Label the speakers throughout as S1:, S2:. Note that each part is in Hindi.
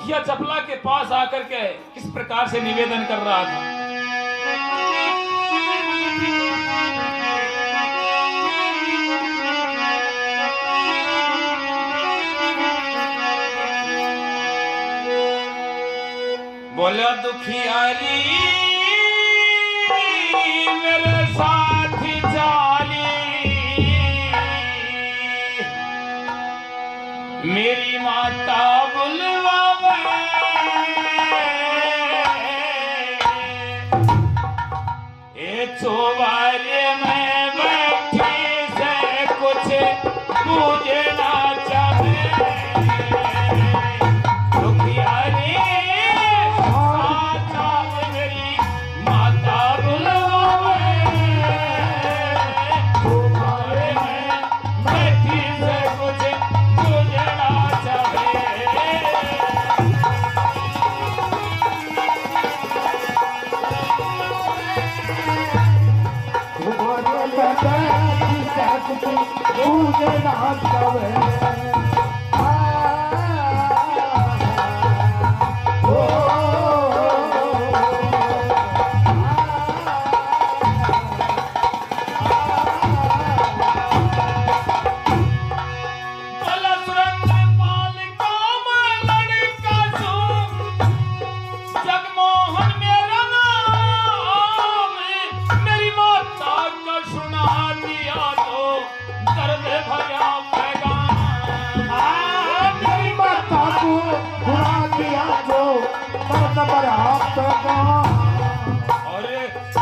S1: दुखिया चपला के पास आकर के किस प्रकार से निवेदन कर रहा था। बोला दुखियारी मेरे साथ जाली, मेरी माता बुलवावे, ए चौबारे में बैठी से कुछ पूजना चाहे।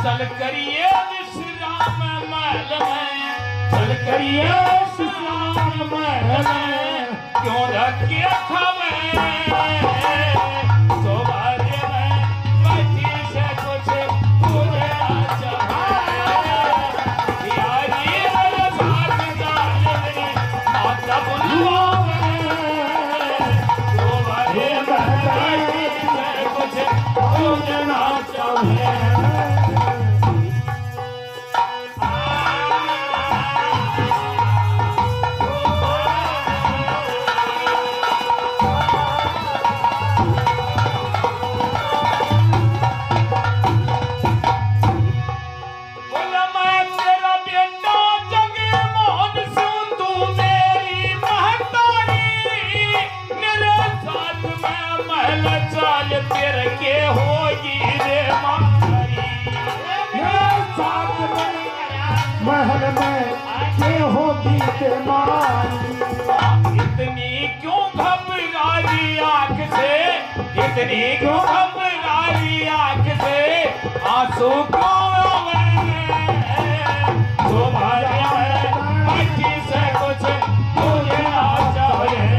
S1: चल करिए विश्राम महल में, चल करिए विश्राम महल में, क्यों धक्के खावे चौबारे में बैठी से कुछ पूजना चाहे। यारी मेरे साथ जाने माता बुलवावे, चौबारे में बैठी से कुछ पूजना चाहे।
S2: महल में ये होगी तेमारी,
S1: इतनी क्यों घबराई आंख से, इतनी क्यों घबराई आंख से, आंसू क्यों रोवे तुम्हारे बैठी से कुछ मुझे ना चाहिए।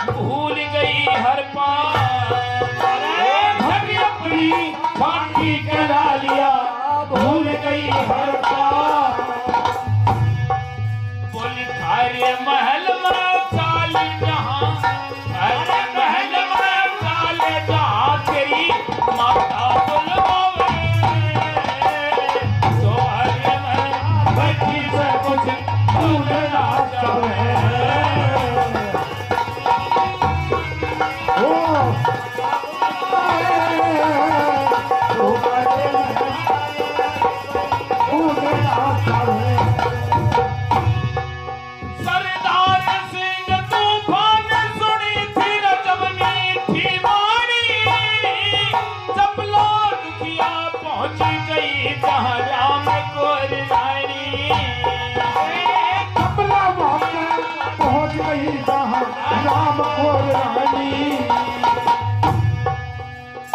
S1: भूल गई हर पार, अपनी छाती करा लिया, भूल गई हर पार। बोली थारे महल में चाली जहां, थारे महल में चाले जहां, तेरी माता बुलवावे चौबारे में बैठी से कुछ पूजना चाहे।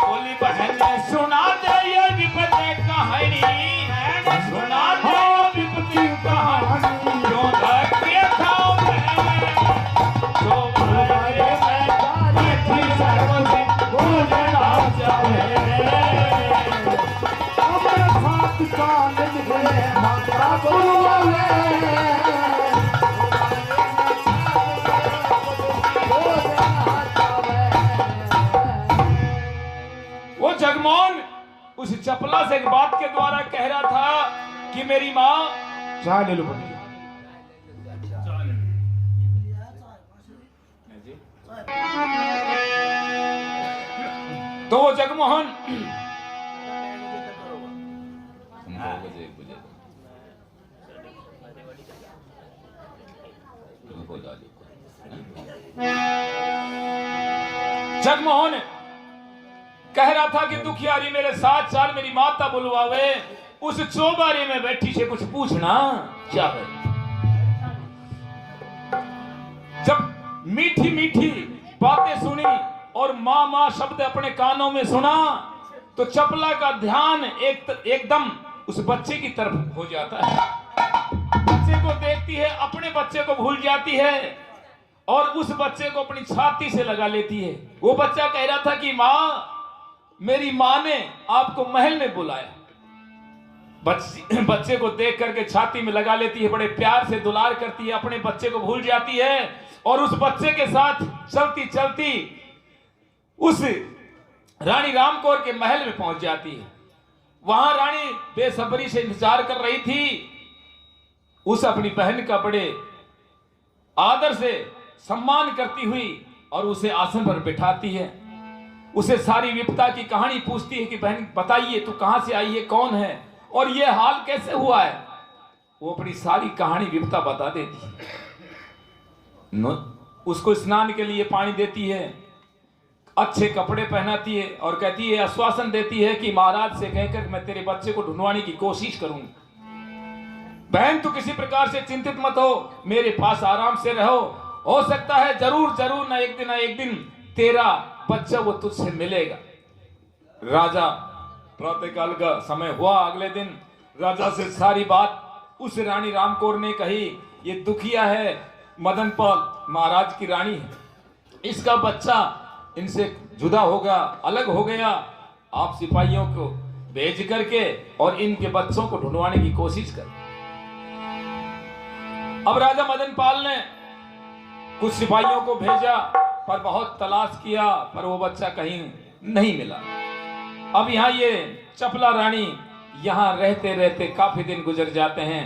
S1: बोली बहन सुना दे ये विपद कहानी,
S2: मान निकले माता बुलवावे
S3: वो जगमोहन उस चपला से एक बात के द्वारा कह रहा था कि मेरी माँ
S2: चाय ले लो बड़ी
S3: तो वो जगमोहन जगमोहन कह रहा था कि दुखियारी मेरे साथ चाल मेरी माता बुलवावे उस चौबारे में बैठी से कुछ पूछना क्या है। जब मीठी मीठी बातें सुनी और माँ माँ शब्द अपने कानों में सुना तो चपला का ध्यान एकदम उस बच्चे की तरफ हो जाता है। बच्चे को देखती है, अपने बच्चे को भूल जाती है और उस बच्चे को अपनी छाती से लगा लेती है। वो बच्चा कह रहा था कि माँ, मेरी माँ ने आपको महल में बुलाया। बच्चे को देख करके छाती में लगा लेती है, बड़े प्यार से दुलार करती है, अपने बच्चे को भूल जाती है और उस बच्चे के साथ चलती चलती उस रानी रामकौर के महल में पहुंच जाती है। वहां रानी बेसब्री से इंतजार कर रही थी। उस अपनी बहन का बड़े आदर से सम्मान करती हुई और उसे आसन पर बिठाती है। उसे सारी विपदा की कहानी पूछती है कि बहन बताइए, तू कहां से आई है, कौन है और ये हाल कैसे हुआ है। वो अपनी सारी कहानी विपदा बता देती है। उसको स्नान के लिए पानी देती है, अच्छे कपड़े पहनाती है और कहती है, आश्वासन देती है कि महाराज से कहकर मैं तेरे बच्चे को ढूंढवाने की कोशिश करूंगी। बहन तू किसी प्रकार से चिंतित मत हो, मेरे पास आराम से रहो, हो सकता है जरूर जरूर ना एक दिन तेरा बच्चा वो तुझसे मिलेगा। राजा प्रातःकाल का समय हुआ, अगले दिन राजा से सारी बात उस रानी रामकौर ने कही। ये दुखिया है, मदनपाल महाराज की रानी है, इसका बच्चा इनसे जुदा होगा, अलग हो गया। आप सिपाहियों को भेज करके और इनके बच्चों को ढूंढवाने की कोशिश कर। अब राजा मदनपाल ने कुछ सिपाहियों को भेजा पर बहुत तलाश किया पर वो बच्चा कहीं नहीं मिला। अब यहाँ ये चपला रानी यहाँ रहते रहते काफी दिन गुजर जाते हैं।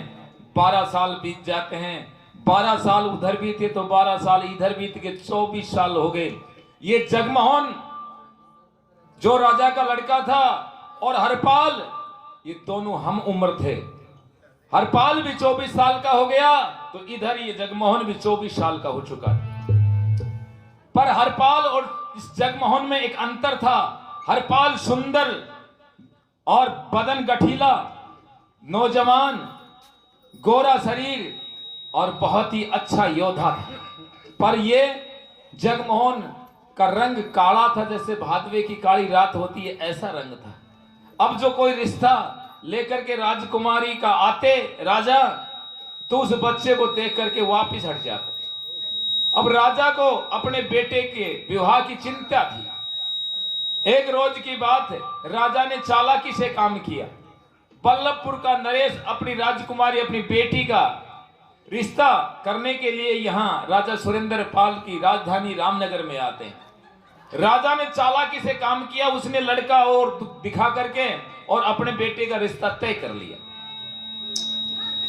S3: 12 साल बीत जाते हैं। 12 साल उधर बीते तो 12 साल इधर बीत के 24 साल हो गए। ये जगमोहन जो राजा का लड़का था और हरपाल, ये दोनों हम उम्र थे। हरपाल भी 24 साल का हो गया तो इधर ये जगमोहन भी 24 साल का हो चुका था। पर हरपाल और इस जगमोहन में एक अंतर था। हरपाल सुंदर और बदन गठीला, नौजवान, गोरा शरीर और बहुत ही अच्छा योद्धा था। पर ये जगमोहन का रंग काला था, जैसे भादवे की काली रात होती है ऐसा रंग था। अब जो कोई रिश्ता लेकर के राजकुमारी का आते राजा तो उस बच्चे को देख करके वापिस हट जाते। अब राजा को अपने बेटे के विवाह की चिंता थी। एक रोज की बात है, राजा ने चालाकी से काम किया। बल्लभपुर का नरेश अपनी राजकुमारी अपनी बेटी का रिश्ता करने के लिए यहाँ राजा सुरेंद्र पाल की राजधानी रामनगर में आते हैं। राजा ने चालाकी से काम किया, उसने लड़का और दिखा करके और अपने बेटे का रिश्ता तय कर लिया।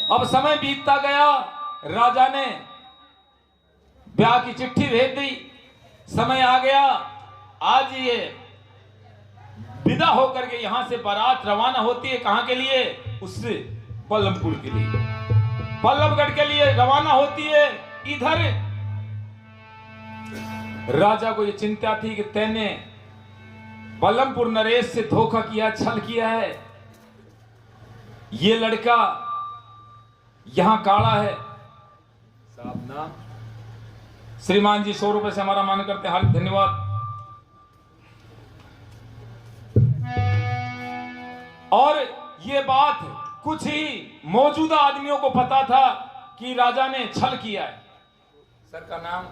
S3: अब समय बीतता गया, राजा ने ब्याह की चिट्ठी भेज दी। समय आ गया, आज ये विदा होकर के यहां से बारात रवाना होती है। कहां के लिए? उससे बल्लभपुर के लिए, बल्लभगढ़ के लिए रवाना होती है। इधर राजा को ये चिंता थी कि तैने बल्लभपुर नरेश से धोखा किया, छल किया है। ये लड़का यहां काला है। साहब ना श्रीमान जी 100 रुपए से हमारा मान करते हैं, हार्दिक धन्यवाद। और ये बात कुछ ही मौजूदा आदमियों को पता था कि राजा ने छल किया है। सर का नाम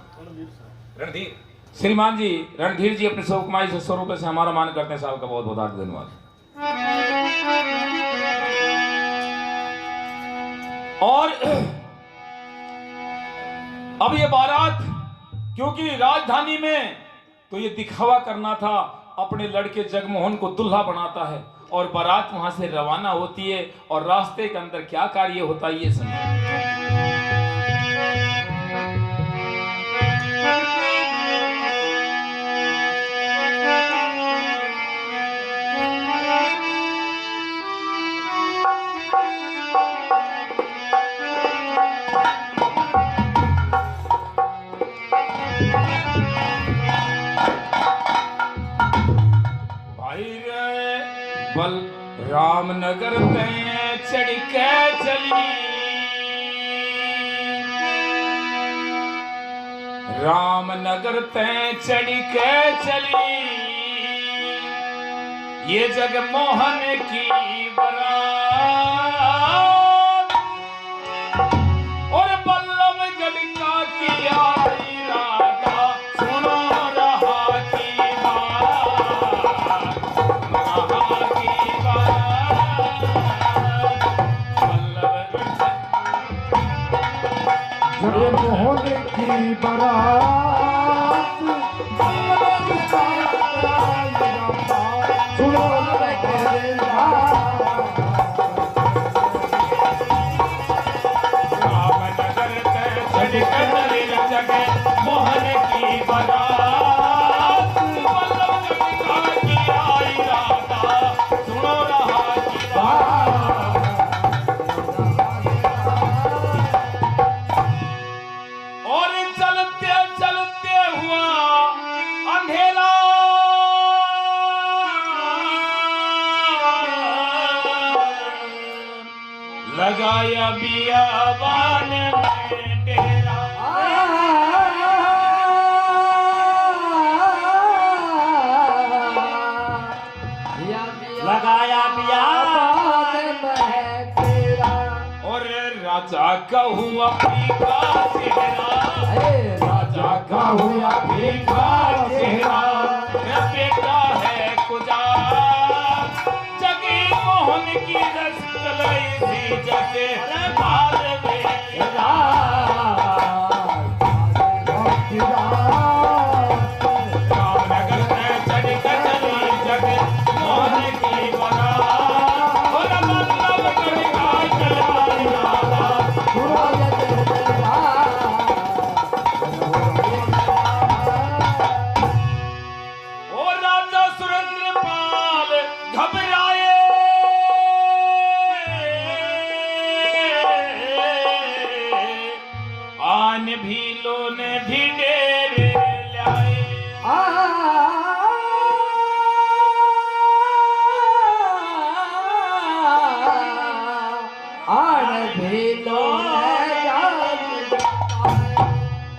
S3: रणधीर। श्रीमान जी रणधीर जी अपने कमाई से 100 रुपए से हमारा मान करते हैं। साहब का बहुत बहुत हार्दिक धन्यवाद। और अब ये बारात, क्योंकि राजधानी में तो ये दिखावा करना था, अपने लड़के जगमोहन को दुल्हा बनाता है और बारात वहां से रवाना होती है। और रास्ते के अंदर क्या कार्य होता है ये सुनिए। बल रामनगर में चढ़ के चली, रामनगर में चढ़ के चली, ये जगमोहन की बारात और बल्लभगढ़ का किया इरादा, सुनो रहा की
S2: जगमोहन की बारात सुनो
S3: रामनगर से चढ़ कर जगमोहन की बारात, बल्लभगढ़ का किया इरादा, सुनो रहा की बात। और चलते चलते हुआ अंधेरा, लगाया बियाबान में डेरा,
S1: लगाया बियाबान में तेरा,
S3: और राजा का हुआ फीका चेहरा, राजा का हुआ फीका चेहरा, बेटा है कुजा जगमोहन की रसकलई सी जैसे बाल में रामनगर में चढ़ कर चली जगमोहन की बारात और बल्लभगढ़ का किया इरादा। ओ राजा सुरेंद्रपाल घबराए, आन भीलों ने भी डेरे लाए,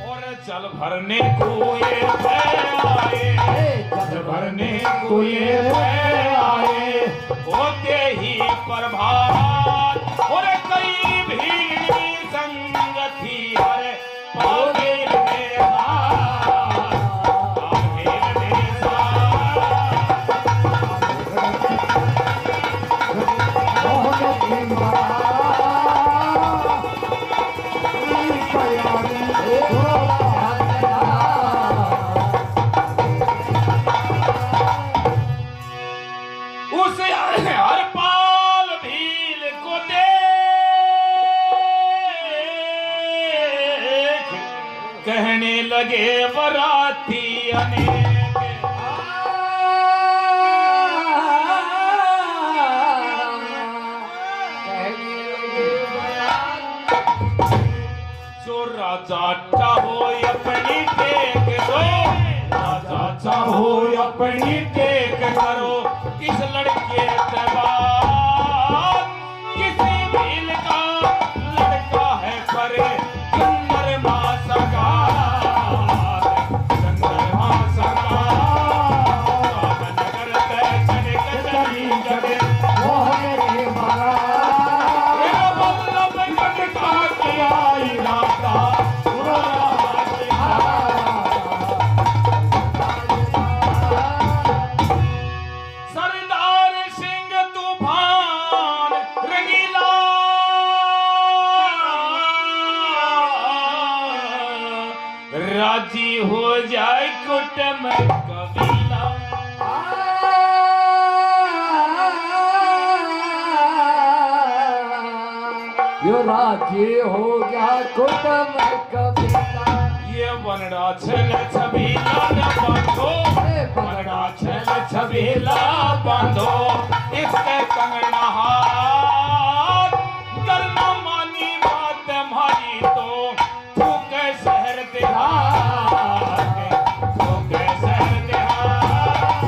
S3: और जल भरने कुएं पे आए, जल भरने कुएं पे आए, होते ही प्रभात और कई भीड़ संग थी हर पागल में उसे हर पाल भील को देख कहने लगे बराती अनेक, जो राजा चाहो अपनी टेक दो, राजा चाहो अपनी टेक करो, इस लड़के से बात किसी भील का लड़का है परे चंद्रमा सगा, चंद्रमा सगा, रामनगर से चढ़ के चली जगमोहन की बारात, बल्लभगढ़ का किया इरादा, सुनो रहा की बात। राजी हो जाए कुटुंब कबीला।
S2: यो राजी हो गया कुटुंब कबीला।
S3: ये बनड़ा छल छबीला न बांधो, बनड़ा छल छबीला बांधो, इसके कंगना हाथ करना मानी बात हमारी तो फूके शहर देहात, फूके शहर देहात,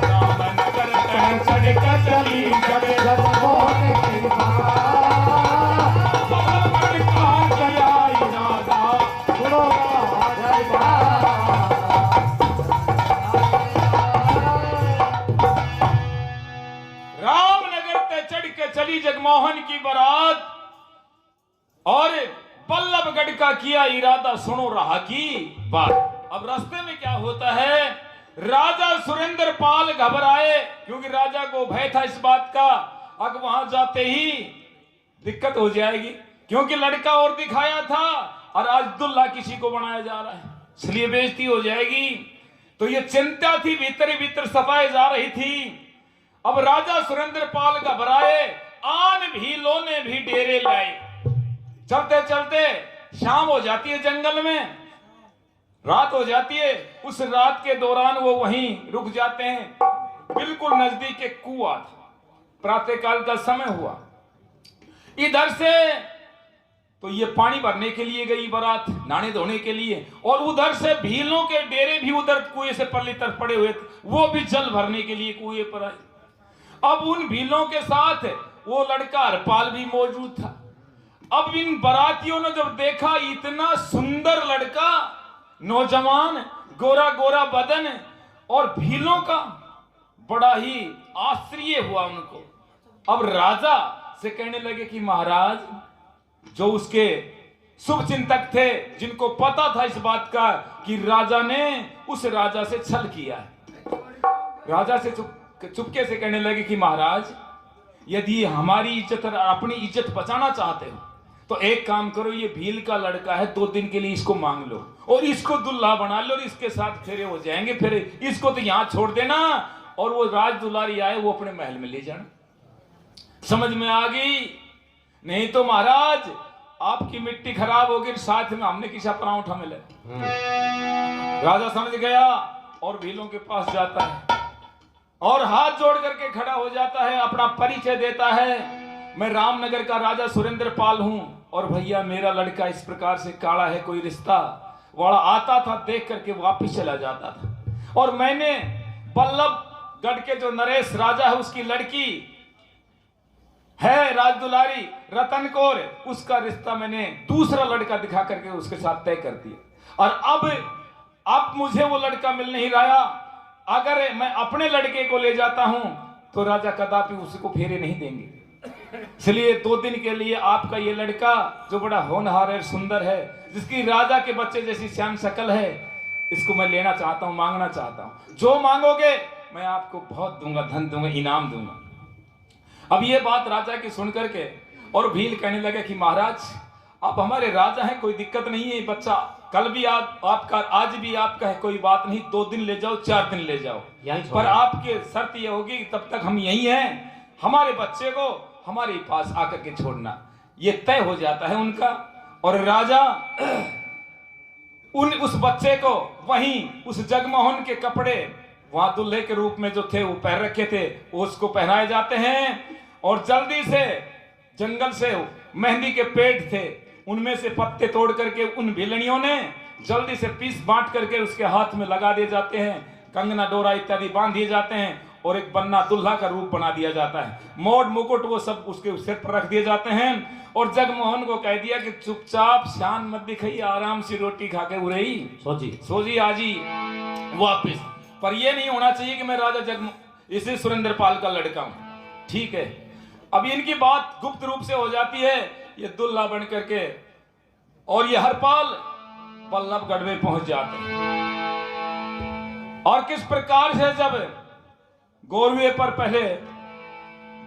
S3: रामन करते हैं सड़क चली जब
S2: जगमोहन की बात। सुनो जय बात।
S3: रामनगर पे चढ़ के चली जगमोहन की बारात और बल्लभगढ़ का किया इरादा, सुनो रहा की बात। अब रास्ते में क्या होता है, राजा सुरेंद्र पाल घबराए क्योंकि राजा को भय था इस बात का, अब वहां जाते ही दिक्कत हो जाएगी क्योंकि लड़का और दिखाया था और आज दुल्हा किसी को बनाया जा रहा है, इसलिए बेइज्जती हो जाएगी। तो ये चिंता थी, भीतर ही भीतर सफाई जा रही थी। अब राजा सुरेंद्र पाल घबराए, आन भीलों ने भी डेरे लाए। चलते चलते शाम हो जाती है, जंगल में रात हो जाती है। उस रात के दौरान वो वहीं रुक जाते हैं, बिल्कुल नजदीक एक कुआं था। प्रातःकाल का समय हुआ, इधर से तो ये पानी भरने के लिए गई बारात, नहाने धोने के लिए, और उधर से भीलों के डेरे भी उधर कुएं से परली तरफ पड़े हुए थे, वो भी जल भरने के लिए कुएं पर आए। अब उन भीलों के साथ वो लड़का हरपाल भी मौजूद था। अब इन बारातियों ने जब देखा इतना सुंदर लड़का, नौजवान, गोरा गोरा बदन, और भीलों का बड़ा ही आश्चर्य हुआ उनको। अब राजा से कहने लगे कि महाराज, जो उसके शुभ चिंतक थे, जिनको पता था इस बात का कि राजा ने उस राजा से छल किया है, राजा से चुपके से कहने लगे कि महाराज, यदि हमारी इज्जत और अपनी इज्जत बचाना चाहते हो तो एक काम करो, ये भील का लड़का है, 2 दिन के लिए इसको मांग लो और इसको दुल्हा बना लो और इसके साथ फेरे हो जाएंगे, फिर इसको तो यहां छोड़ देना और वो राज दुलारी आए वो अपने महल में ले जाना। समझ में आ गई? नहीं तो महाराज आपकी मिट्टी खराब होगी, साथ में हमने किसा परांठा मिले। राजा समझ गया और भीलों के पास जाता है और हाथ जोड़ करके खड़ा हो जाता है, अपना परिचय देता है, मैं रामनगर का राजा सुरेंद्र पाल हूं और भैया मेरा लड़का इस प्रकार से काला है, कोई रिश्ता वाला आता था, देख करके वापिस चला जाता था, और मैंने बल्लभगढ़ के जो नरेश राजा है उसकी लड़की है राजदुलारी रतन कौर, उसका रिश्ता मैंने दूसरा लड़का दिखा करके उसके साथ तय कर दिया, और अब मुझे वो लड़का मिल नहीं रहा। अगर मैं अपने लड़के को ले जाता हूं तो राजा कदापि उसको फेरे नहीं देंगे, इसलिए 2 दिन के लिए आपका ये लड़का जो बड़ा होनहार है, सुंदर है, जिसकी राजा के बच्चे जैसी श्याम शक्ल है, इसको मैं लेना चाहता हूं, मांगना चाहता हूं। जो मांगोगे मैं आपको बहुत दूंगा, धन दूंगा, इनाम दूंगा। अब ये बात राजा की सुन करके और भील कहने लगे कि महाराज आप हमारे राजा हैं, कोई दिक्कत नहीं है, बच्चा कल भी आपका, आज भी आपका है, कोई बात नहीं, 2 दिन ले जाओ, 4 दिन ले जाओ, पर आपके शर्त ये होगी तब तक हम यही हैं, हमारे बच्चे को हमारे पास आकर के छोड़ना। ये तय हो जाता है उनका, और राजा उस बच्चे को वहीं उस जगमोहन के कपड़े वहां दूल्हे के रूप में जो थे वो पहन रखे थे, वो उसको पहनाए जाते हैं, और जल्दी से जंगल से मेहंदी के पेड़ थे, उनमें से पत्ते तोड़ करके उन भिलनियों ने जल्दी से पीस बांट करके उसके हाथ में लगा दिए जाते हैं, कंगना डोरा इत्यादि बांध दिए जाते हैं, और एक बन्ना दुल्हा का रूप बना दिया जाता है, मोड़ मुकुट वो सब उसके सिर पर रख दिए जाते हैं, और जगमोहन को कह दिया कि चुपचाप शान मत दिखाई, आराम से रोटी खा के उड़े ही सोजी आजी वापिस। पर ये नहीं होना चाहिए कि मैं राजा इसे सुरेंद्र पाल का लड़का हूं, ठीक है। अब इनकी बात गुप्त रूप से हो जाती है, ये दुल्हा बन करके और ये हरपाल बल्लभगढ़ में पहुंच जाते हैं। और किस प्रकार से जब गोरवे पर पहले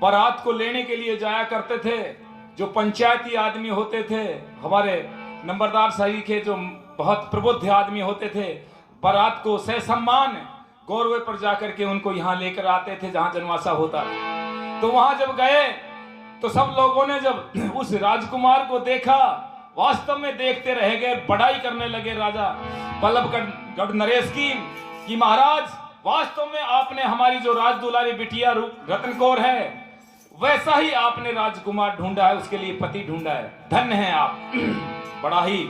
S3: बारात को लेने के लिए जाया करते थे, जो पंचायती आदमी होते थे, हमारे नंबरदार साही के जो बहुत प्रबुद्ध आदमी होते थे, बारात को सह सम्मान गौरव पर जाकर के उनको यहाँ लेकर आते थे जहाँ जनवासा होता। तो वहां जब गए तो सब लोगों ने जब उस राजकुमार को देखा, वास्तव में देखते रह गए, बड़ाई करने लगे राजा बल्लभगढ़ नरेश की कि महाराज वास्तव में आपने हमारी जो राज दुलारी बिटिया रतन कौर है वैसा ही आपने राजकुमार ढूंढा है, उसके लिए पति ढूंढा है, धन्य है आप। बड़ा ही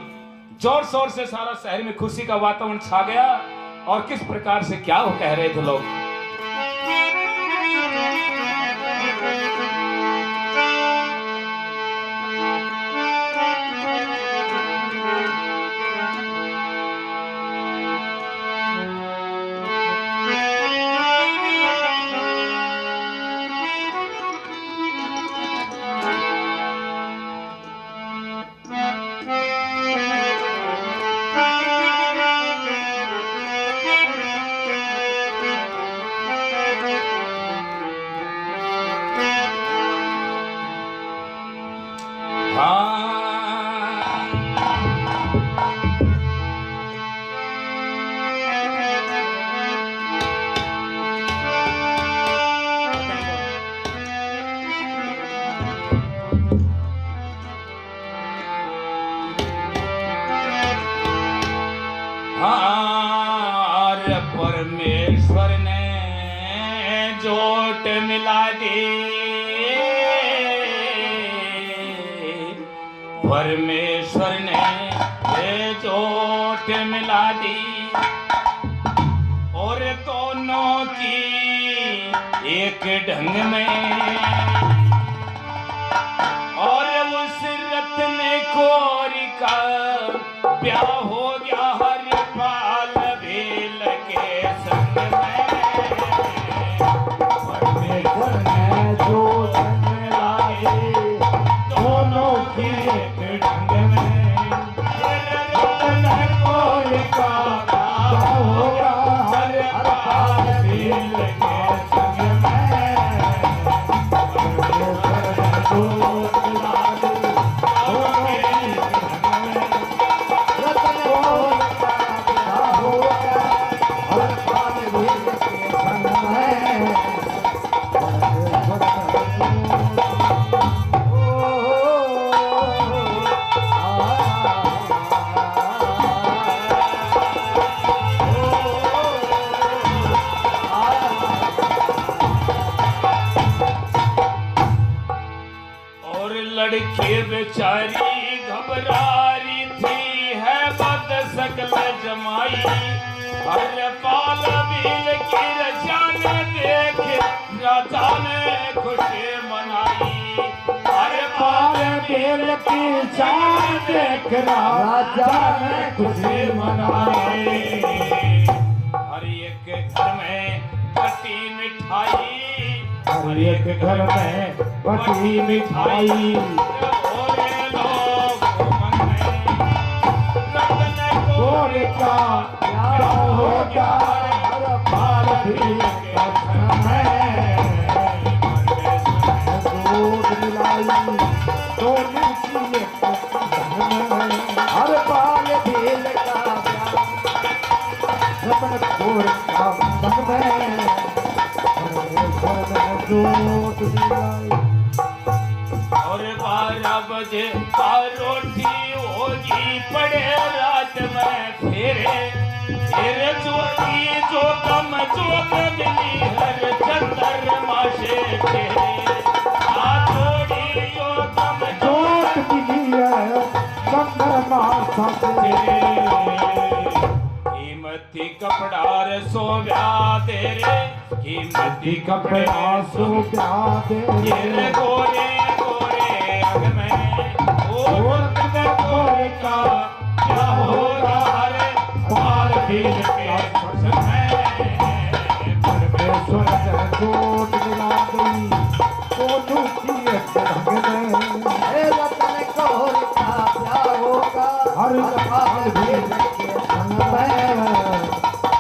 S3: जोर शोर से सारा शहर में खुशी का वातावरण छा गया। और किस प्रकार से क्या वो कह रहे थे लोग, परमेश्वर ने जोट मिला दी, परमेश्वर ने जोट मिला दी और दोनों की एक ढंग में, और उस रत्न कौर का ब्याह हो गया हरपाल भील के संग में।
S2: परमेश्वर ने जोट मिलाई दोनों की एक ढंग में, रतन कौर का ब्याह होगा हरपाल भील के संग में। परमेश्वर ने जोट मिलाई दोनों की एक ढंग में, रतन कौर का ब्याह होगा हरपाल भील के संग में।
S3: और लड़की बेचारी घबरा रही थी है बद सकल जमाई, हर पाल भील की रजा ने देख राजा ने खुशी मनाई, हर पाल
S2: बेल की चाल देख राजा ने खुशी मनाई।
S3: हर एक घर में बटी मिठाई,
S2: हर एक घर में बटी मिठाई,
S3: भोले लोग मन में रतन
S2: कौर का ब्याह होगा हरपाल भील के संग में। जोट मिलाई दोनों की एक ढंग में, हरपाल भील का ब्याह रतन कौर का संग में। परमेश्वर ने जोट मिलाई
S3: और 12 बजे रोटी होगी पड़े रात में फिर जोड़ी जो कम मिली हर चंद्रमा से तेरे जोड़ी जो कम
S2: जोट मिली है चंद्रमा से।
S3: कीमती कपड़ा सो तेरे कीमती
S2: कपड़ा सो प्यादे
S3: ये गोरे गोरे अंग में
S2: और
S3: गोरे का क्या होगा हरे पाल भील के संग में।
S2: परमेश्वर ने जोट मिला दी दोनों की एक ढंग में, रतन कौर का ब्याह होगा हरपाल भील के संग में।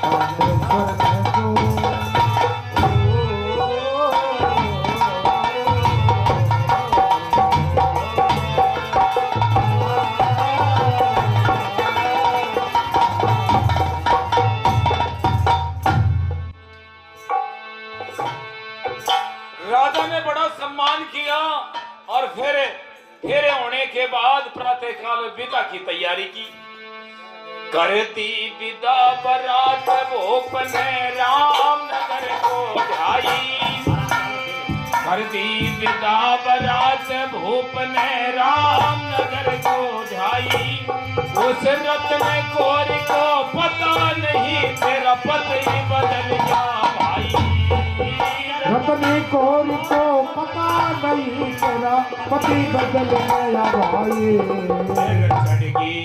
S2: परमेश्वर ने जोट
S3: फेरे होने के बाद प्रातः काल विदा की तैयारी की। करती विदा बरात भूप ने रामनगर को ध्याई। करती विदा बरात भूप ने रामनगर को ध्याई। उस रत्न कोर को पता नहीं तेरा पति बदल गया भाई।
S2: रत्न कोर को पता नहीं तेरा पति बदल गया भाई।
S3: चढ़गी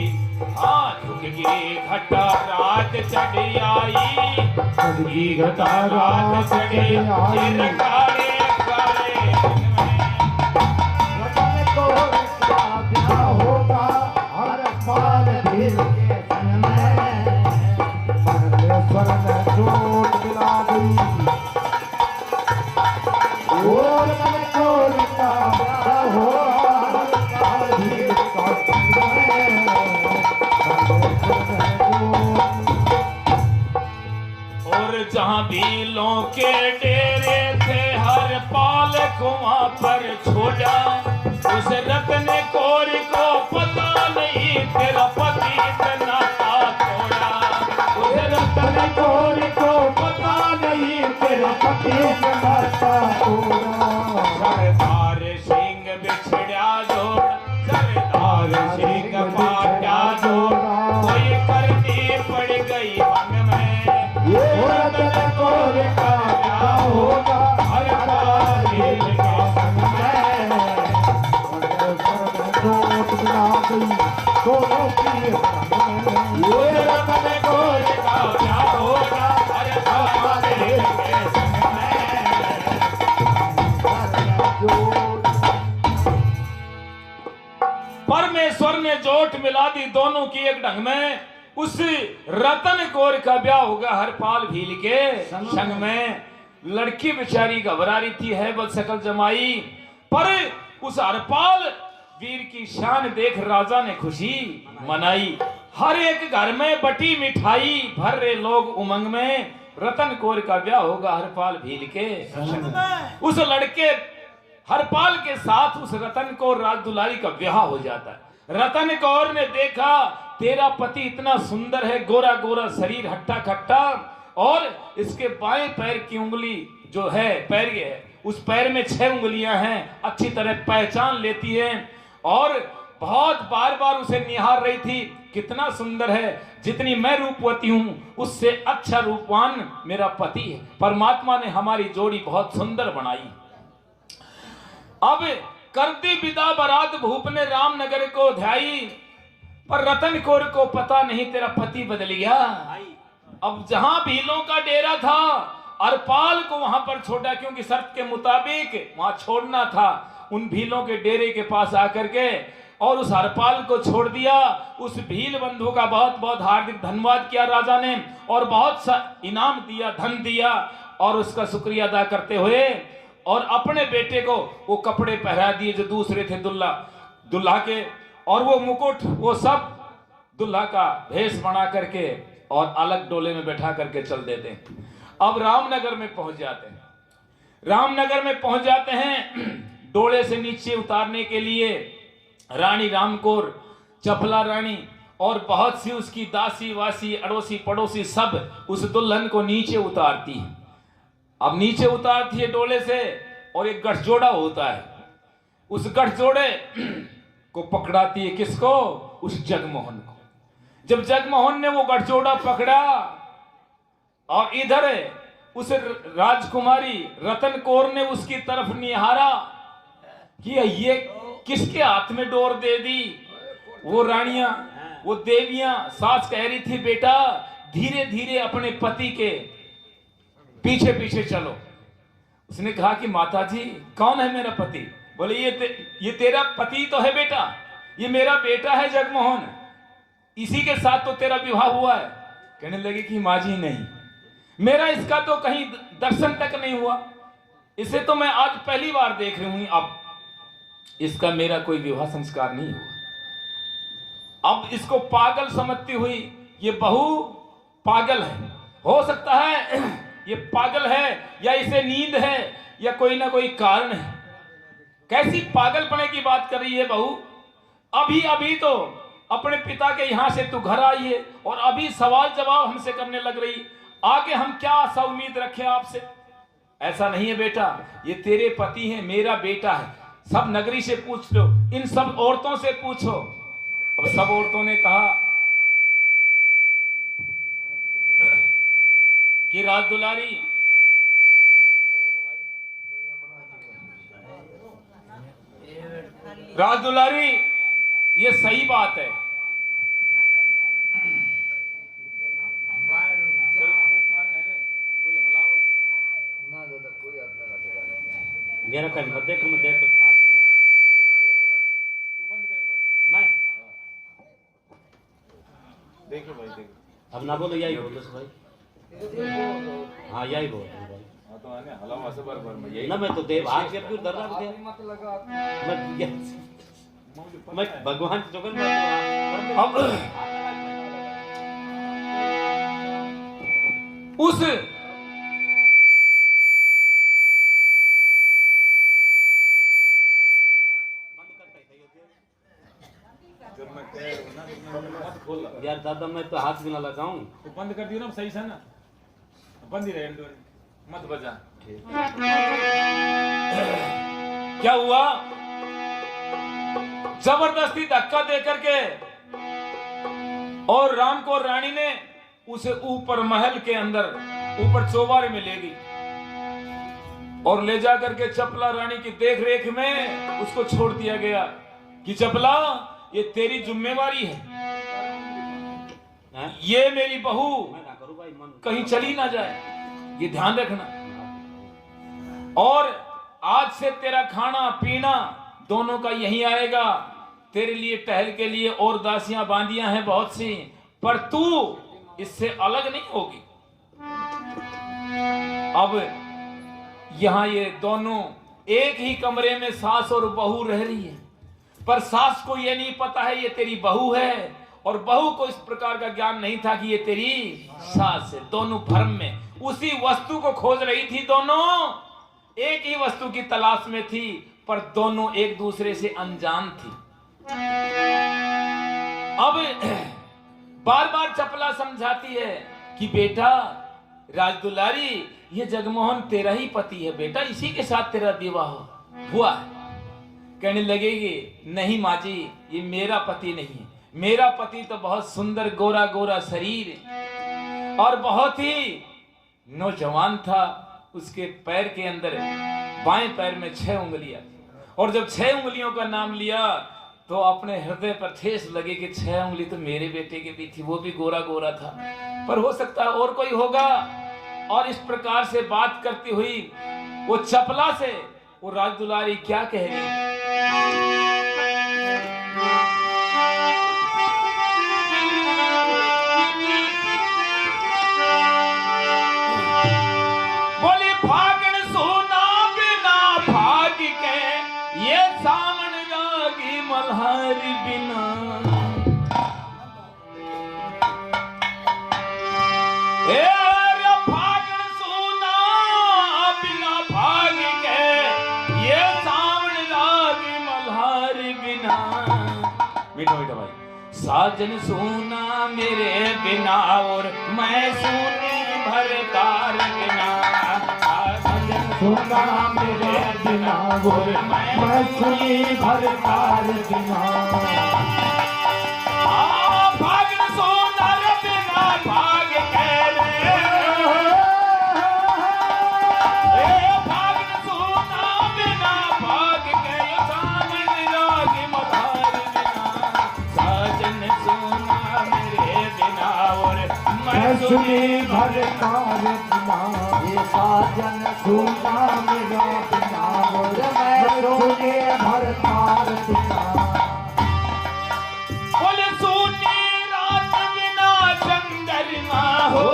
S3: हाँ झुकगी घटा रात चढ़ आई।
S2: चढ़गी घटा रात चढ़ आई। रत्न कोर का ब्याह होगा हर पाल भील के संग में। स्वर्ण जोत मिला गई और रत्न कोर का ब्याह होगा हर पाल भील के संग में।
S3: और जहाँ भीलों के डेरे थे हर पाल को वहाँ पर छोड़ा। उस रत्न कोर को पता नहीं तेरा पति इतना था तोड़ा। उस रत्न कोर को पता नहीं तेरा पति इतना था तोड़ा। सरदार सिंह बिछड़ा जोड़ सरदार सिंह पाटा जोड़ कोई करनी पड़ गई मन में।
S2: रत्न कोर का ब्याह होगा हर पाल भील के संग में। जोत मिला गई दोनों की
S3: रत्न कोर का ब्याह होगा हर पाल भील के संग में। परमेश्वर ने जोट मिला दी दोनों की एक ढंग में। उस रतन कौर का ब्याह होगा हरपाल भील के संग में। लड़की बेचारी घबरा रही थी है बद सकल जमाई। पर उस हरपाल वीर की शान देख राजा ने खुशी मनाई। हर एक घर में बटी मिठाई भर रहे लोग उमंग में। रतन कौर का ब्याह होगा हरपाल भील के संग में। उस लड़के हरपाल के साथ उस रतन कौर राज दुलारी का ब्याह हो जाता है। रतन कौर ने देखा तेरा पति इतना सुंदर है, गोरा गोरा शरीर हट्टा खट्टा और इसके बाएं पैर की उंगली जो है पैर के है उस पैर में 6 उंगलियां हैं, अच्छी तरह पहचान लेती है और बहुत बार बार उसे निहार रही थी। कितना सुंदर है, जितनी मैं रूपवती हूं उससे अच्छा रूपवान मेरा पति है। परमात्मा ने हमारी जोड़ी बहुत सुंदर बनाई। अब करती विदा बरात भूप ने रामनगर को ध्याई। पर रतन कौर को पता नहीं तेरा पति बदल गया। अब जहां भीलों का डेरा था हरपाल को वहां पर छोड़ा, क्योंकि शर्त के मुताबिक वहां छोड़ना था। उन भीलों के डेरे के पास आकर के और उस हरपाल को छोड़ दिया। उस भील बंधु का बहुत बहुत हार्दिक धन्यवाद किया राजा ने और बहुत सा इनाम दिया, धन दिया और उसका शुक्रिया अदा करते हुए और अपने बेटे को वो कपड़े पहरा दिए जो दूसरे थे दुल्हा के, और वो मुकुट वो सब दुल्हा का भेष बना करके और अलग डोले में बैठा करके चल देते हैं। अब रामनगर में पहुंच जाते हैं। रामनगर में पहुंच जाते हैं। डोले से नीचे उतारने के लिए रानी रामकौर, चपला रानी और बहुत सी उसकी दासी वासी अड़ोसी पड़ोसी सब उस दुल्हन को नीचे उतारती है। अब नीचे उतारती है डोले से और एक गठजोड़ा होता है। उस गठजोड़े को पकड़ाती है किसको? उस जगमोहन को। जब जगमोहन ने वो गठजोड़ा पकड़ा और इधर उस राजकुमारी रतन कौर ने उसकी तरफ निहारा कि ये किसके हाथ में डोर दे दी। वो रानियां वो देवियां सास कह रही थी बेटा धीरे धीरे अपने पति के पीछे पीछे चलो। उसने कहा कि माता जी कौन है मेरा पति? बोले ये तेरा पति तो है बेटा, ये मेरा बेटा है जगमोहन, इसी के साथ तो तेरा विवाह हुआ है। कहने लगे कि माँ जी नहीं, मेरा इसका तो कहीं दर्शन तक नहीं हुआ, इसे तो मैं आज पहली बार देख रही हूं। अब इसका मेरा कोई विवाह संस्कार नहीं हुआ। अब इसको पागल समझती हुई ये बहू पागल है, हो सकता है ये पागल है या इसे नींद है या कोई ना कोई कारण है। कैसी पागलपने की बात कर रही है बहू। अभी अभी तो अपने पिता के यहाँ से तू घर आई है और अभी सवाल जवाब हमसे करने लग रही। आगे हम क्या आशा उम्मीद रखें आपसे। ऐसा नहीं है बेटा, ये तेरे पति हैं, मेरा बेटा है। सब नगरी से पूछ लो, इन सब औरतों से पूछो। अब सब औरतों ने कहा कि राज दुलारी, राज दुलारी, ये सही बात है।
S2: मेरा कहीं मत देख मैं
S4: देखो भाई देखो।
S2: अब ना बोलो यही बोलो भाई। हाँ यही बोल भाई।
S4: हाँ तो आने हलावा से बार में यही
S2: ना मैं तो देव आज के क्यों डर रहा था। मैं भगवान की चौकन में
S3: अब उस
S4: जब मैं कह रहा हूं ना मत खोल
S2: यार दादा मैं तो हाथ भी ना लगाऊं।
S4: तो बंद कर दियो ना सही से ना, बंद ही रहे मत बजा।
S3: क्या हुआ, जबरदस्ती धक्का दे करके और राम को रानी ने उसे ऊपर महल के अंदर ऊपर चौबारे में ले गई और ले जाकर के चपला रानी की देख रेख में उसको छोड़ दिया गया कि चपला ये तेरी जिम्मेवारी है, ये मेरी बहू कहीं चली ना जाए, ये ध्यान रखना। और आज से तेरा खाना पीना दोनों का यही आएगा। तेरे लिए टहल के लिए और दासियां बांधियां हैं बहुत सी, पर तू इससे अलग नहीं होगी। अब यहां ये दोनों एक ही कमरे में सास और बहू रह रही है, पर सास को ये नहीं पता है ये तेरी बहू है और बहू को इस प्रकार का ज्ञान नहीं था कि ये तेरी सास है। दोनों भ्रम में उसी वस्तु को खोज रही थी, दोनों एक ही वस्तु की तलाश में थी, पर दोनों एक दूसरे से अनजान थी। अब बार बार चपला समझाती है कि बेटा राजदुलारी, ये जगमोहन तेरा ही पति है बेटा, इसी के साथ तेरा विवाह हुआ है। कहने लगेगी नहीं माँ जी, ये मेरा पति नहीं है। मेरा पति तो बहुत सुंदर गोरा गोरा शरीर और बहुत ही नौजवान था। उसके पैर के अंदर बाएं पैर में 6 उंगलियां थी और जब 6 उंगलियों का नाम लिया तो अपने हृदय पर ठेस लगे कि 6 उंगली तो मेरे बेटे के भी थी, वो भी गोरा गोरा था, पर हो सकता है और कोई होगा। और इस प्रकार से बात करती हुई वो चपला से वो राजदुलारी क्या कह रही, बोली फागण सोना बिना भाग के, ये सामन रागी मल्हारी बिना। फागण सोना बिना भाग के, ये सामन रागी मल्हारी बिना। मीठा मीठा भाई। साजन सोना मेरे बिना और मैं सोने भर तार बिना। साजन
S1: सोना मेरे बिना और मैं सुनी भर तार बिना।
S3: फागण सोना बिना भाग के फागण सोना बिना भाग के, सामन रागी मल्हारी बिना। साजन सोना मेरे बिना और मैं
S1: सुनी भर तार बिना। ये साजन सोना मेरा बिना और मैं सुनी भर तार बिना।
S3: बोले सोनी रात बिना चंद्रमा हो,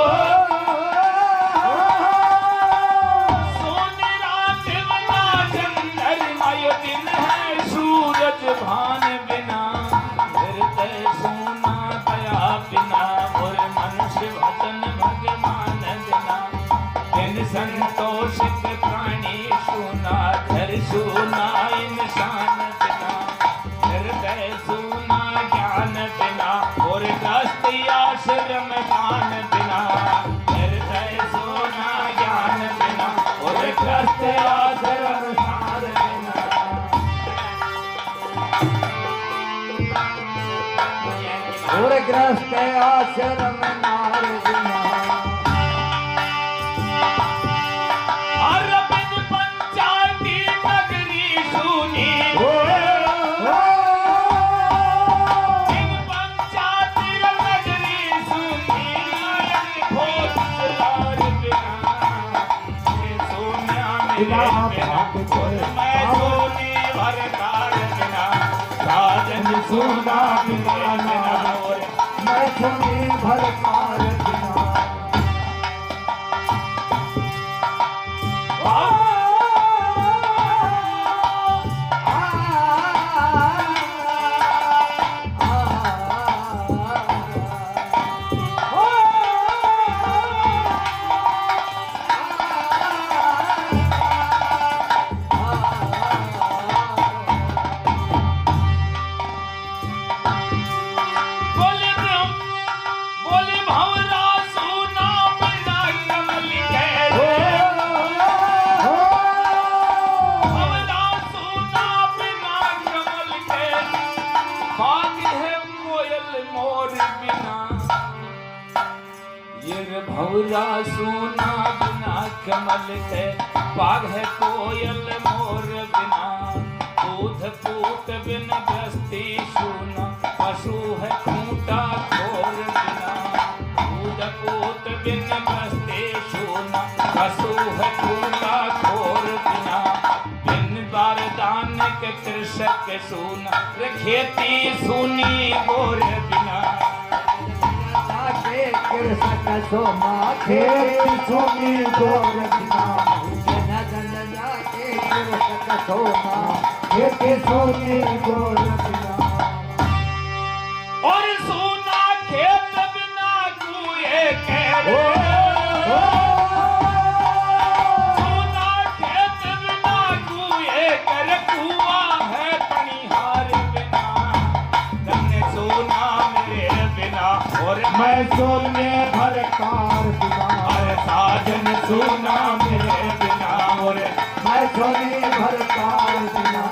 S3: सोनी रात बिना चंद्रमा, ये दिन है सूरज भान बिना। हृदय सोना दया बिना और मनुष्य वचन भगवान बिना। दिन संतोष प्राणी सुना, घर सुना इन है सोना ज्ञान बिना और ग्रस्त आश्रम दान बिना व्यर्थ है सोना ज्ञान बिना और ग्रस्त आश्रम दान बिना
S1: और ग्रस्त आश्रम नार बिना
S3: अरविंद पंचायती नगरी सुनी सिंह पंचायती नगरी सुनी भोजलार बिना ये सोनिया मेरे बिना मैं सोनी भरतार बिना साजन सोना बिना और
S1: मैं सोने भर कार बिना
S3: बोले भंवरा सोना बिना कमल के भंवरा सोना बिना कमल के बाग है कोयल मोर बिना ये रे भंवरा सोना बिना कमल के बाग है कोयल मोर बिना दूध पूत बिन गस्ती सोना पशु है खूंटा खोर बिना दूध पूत बिन गस्ती सोना पशु है खूंटा खोर बिना बिन बारदान के कृषक सोना रे खेती सुनी गोर बिना
S1: जाके कृषक सोना खेत सोनी गोर बिना जन जन जाके कृषक सोना खेत सोनी गोर बिना
S3: और सोना खेत बिना कुए के सोना खेत बिना कुए कर कुआ है पनिहार बिना तन्ने सोना मेरे बिना और
S1: मैं सोने भर कार बिना
S3: अरे साजन सोना मेरे बिना और
S1: मैं सोने भर कार बिना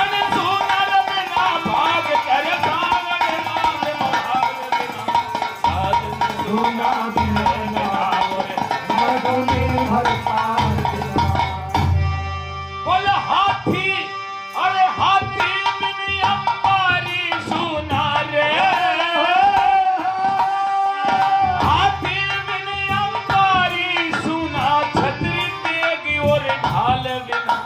S3: अन सोना बिना भाग कर प्राण नाम भाग बिना साजन सोना मेरे बिना और
S1: मैं सोने भर कार बिना
S3: बोल हाथी अरे हाथी बिन अंबारी सुना रे हाथी बिन अंबारी सुना छतरी तेगी और ढाल बिना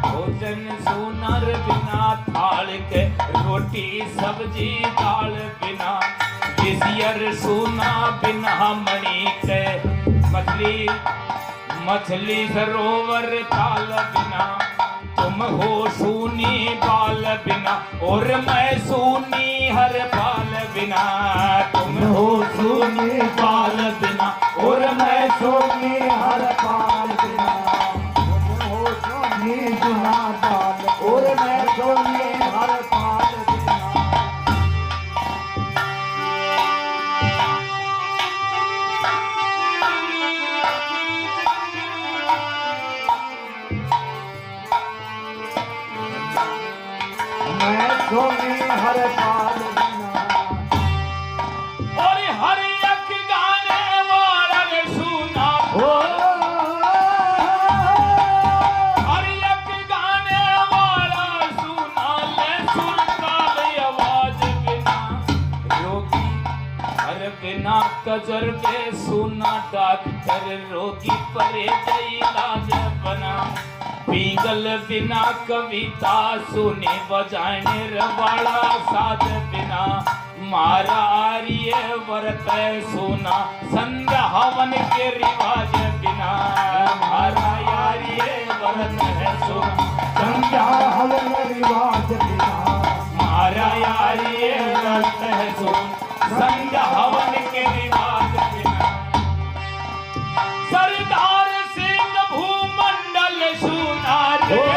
S3: भोजन सुनर बिना थाल के रोटी सब्जी दाल बिना विजियर सुना बिना मणि के मछली सरोवर ताल बिना तुम हो सूनी बाल बिना और मैं सूनी हर बाल बिना तुम हो सूनी बाल बिना और मैं
S1: सोने हर पाल बिना तुम हो सोने बिना पाल और मैं सोने हर पाल बिना मैं सोने हर पाल बिना
S3: और हर एक गाने वाला ने सुना हर एक गाने वाला सुना ले सुर काल आवाज बिना रोगी हर बिना कजर के सुना डॉक्टर रोगी परे इलाज बना पीगल बिना कविता सुने बजाने रवाड़ा साध बिना मारा आर्य व्रत सुना संध्या हवन के रिवाज बिना मारा आर्य व्रत है सुना
S1: संध्या हवन रिवाज बिना
S3: मारा आर्य व्रत है सुना संध्या हवन के रिवाज बिना सरदार सिंह भूमंडल सुना रे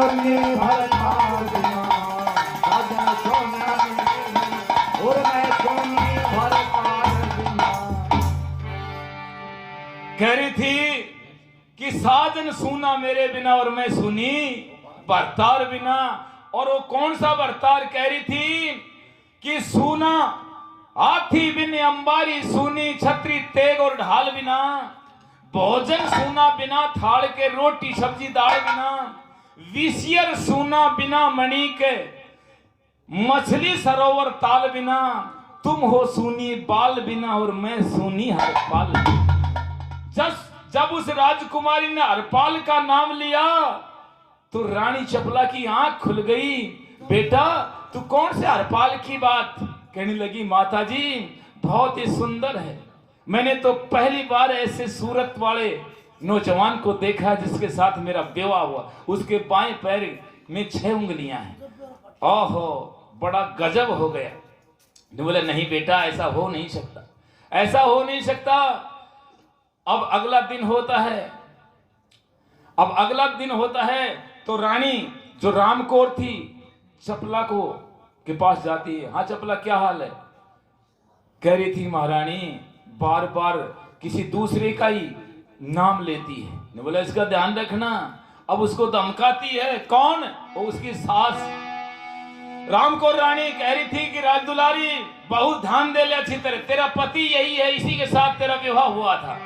S1: सोने भरतार बिना साजन सोना और मैं सोने भरतार बिना।
S3: कह रही थी कि साजन सूना मेरे बिना और मैं सुनी भरतार बिना। और वो कौन सा भरतार कह रही थी कि सूना हाथी बिन अंबारी सूनी छतरी तेग और ढाल बिना, भोजन सूना बिना थाल के रोटी सब्जी दाल बिना, विसियर सूना बिना मणि के मछली सरोवर ताल बिना, तुम हो सूनी बाल बिना और मैं सूनी हरपाल। जब उस राजकुमारी ने हरपाल का नाम लिया तो रानी चपला की आंख खुल गई। बेटा तू कौन से हरपाल की बात? कहने लगी माता जी बहुत ही सुंदर है, मैंने तो पहली बार ऐसे सूरत वाले नौजवान को देखा जिसके साथ मेरा विवाह हुआ। उसके बाएं पैर में 6 उंगलियां हैं। ओहो बड़ा गजब हो गया। बोले नहीं बेटा ऐसा हो नहीं सकता, ऐसा हो नहीं सकता। अब अगला दिन होता है तो रानी जो रामकौर थी चपला को के पास जाती है। हाँ चपला क्या हाल है? कह रही थी महारानी बार बार किसी दूसरे का ही नाम लेती है। ने बोला इसका ध्यान रखना। अब उसको धमकाती है। कौन? वो उसकी सास रामकौर रानी कह रही थी कि राजदुलारी बहुत ध्यान दे ले अच्छी तरह, तेरा पति यही है, इसी के साथ तेरा विवाह हुआ था।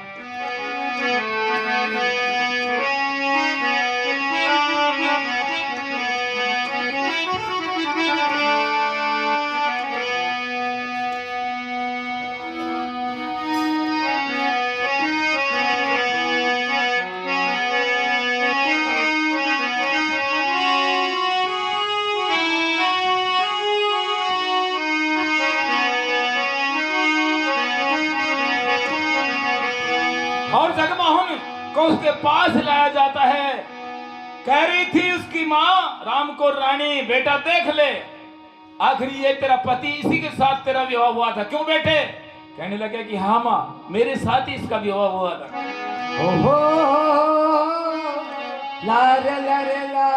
S3: और जगमोहन को उसके पास लाया जाता है। कह रही थी उसकी माँ रामकौर रानी बेटा देख ले आखिरी ये तेरा पति इसी के साथ तेरा विवाह हुआ था। क्यों बेटे? कहने लगे कि हाँ माँ मेरे साथ ही इसका विवाह हुआ था।
S1: ओहो लारे लारे ला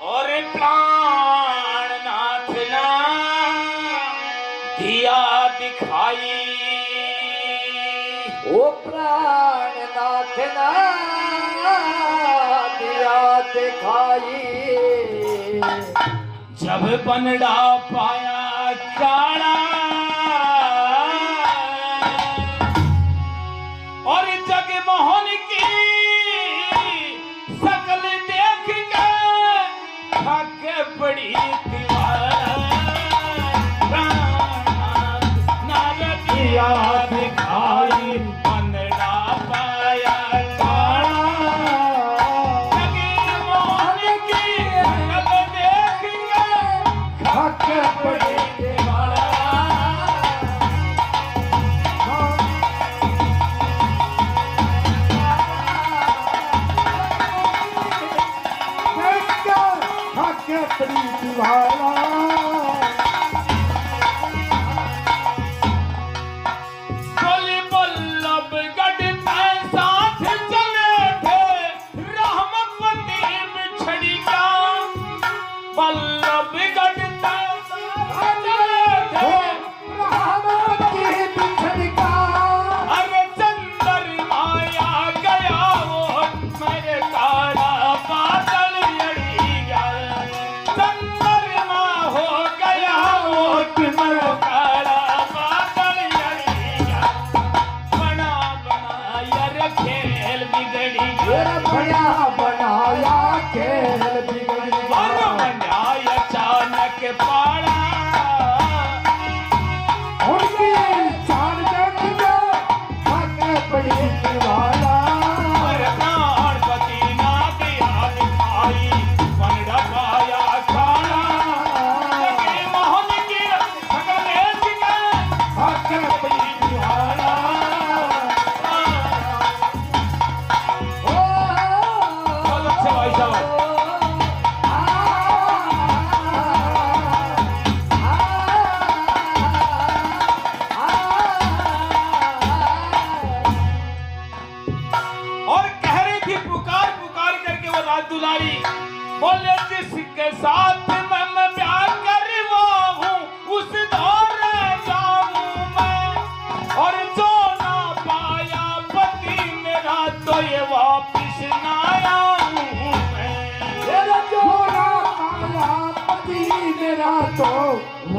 S1: ओ प्राणनाथ ना दिया दिखाई।
S3: जब बनड़ा पाया काड़ा और जगमोहन की शकल देख के थक पड़ी दिया दिखाई। बनड़ा पाया काड़ा जगमोहन की शकल देख के
S1: थक पड़े प्रीति वाला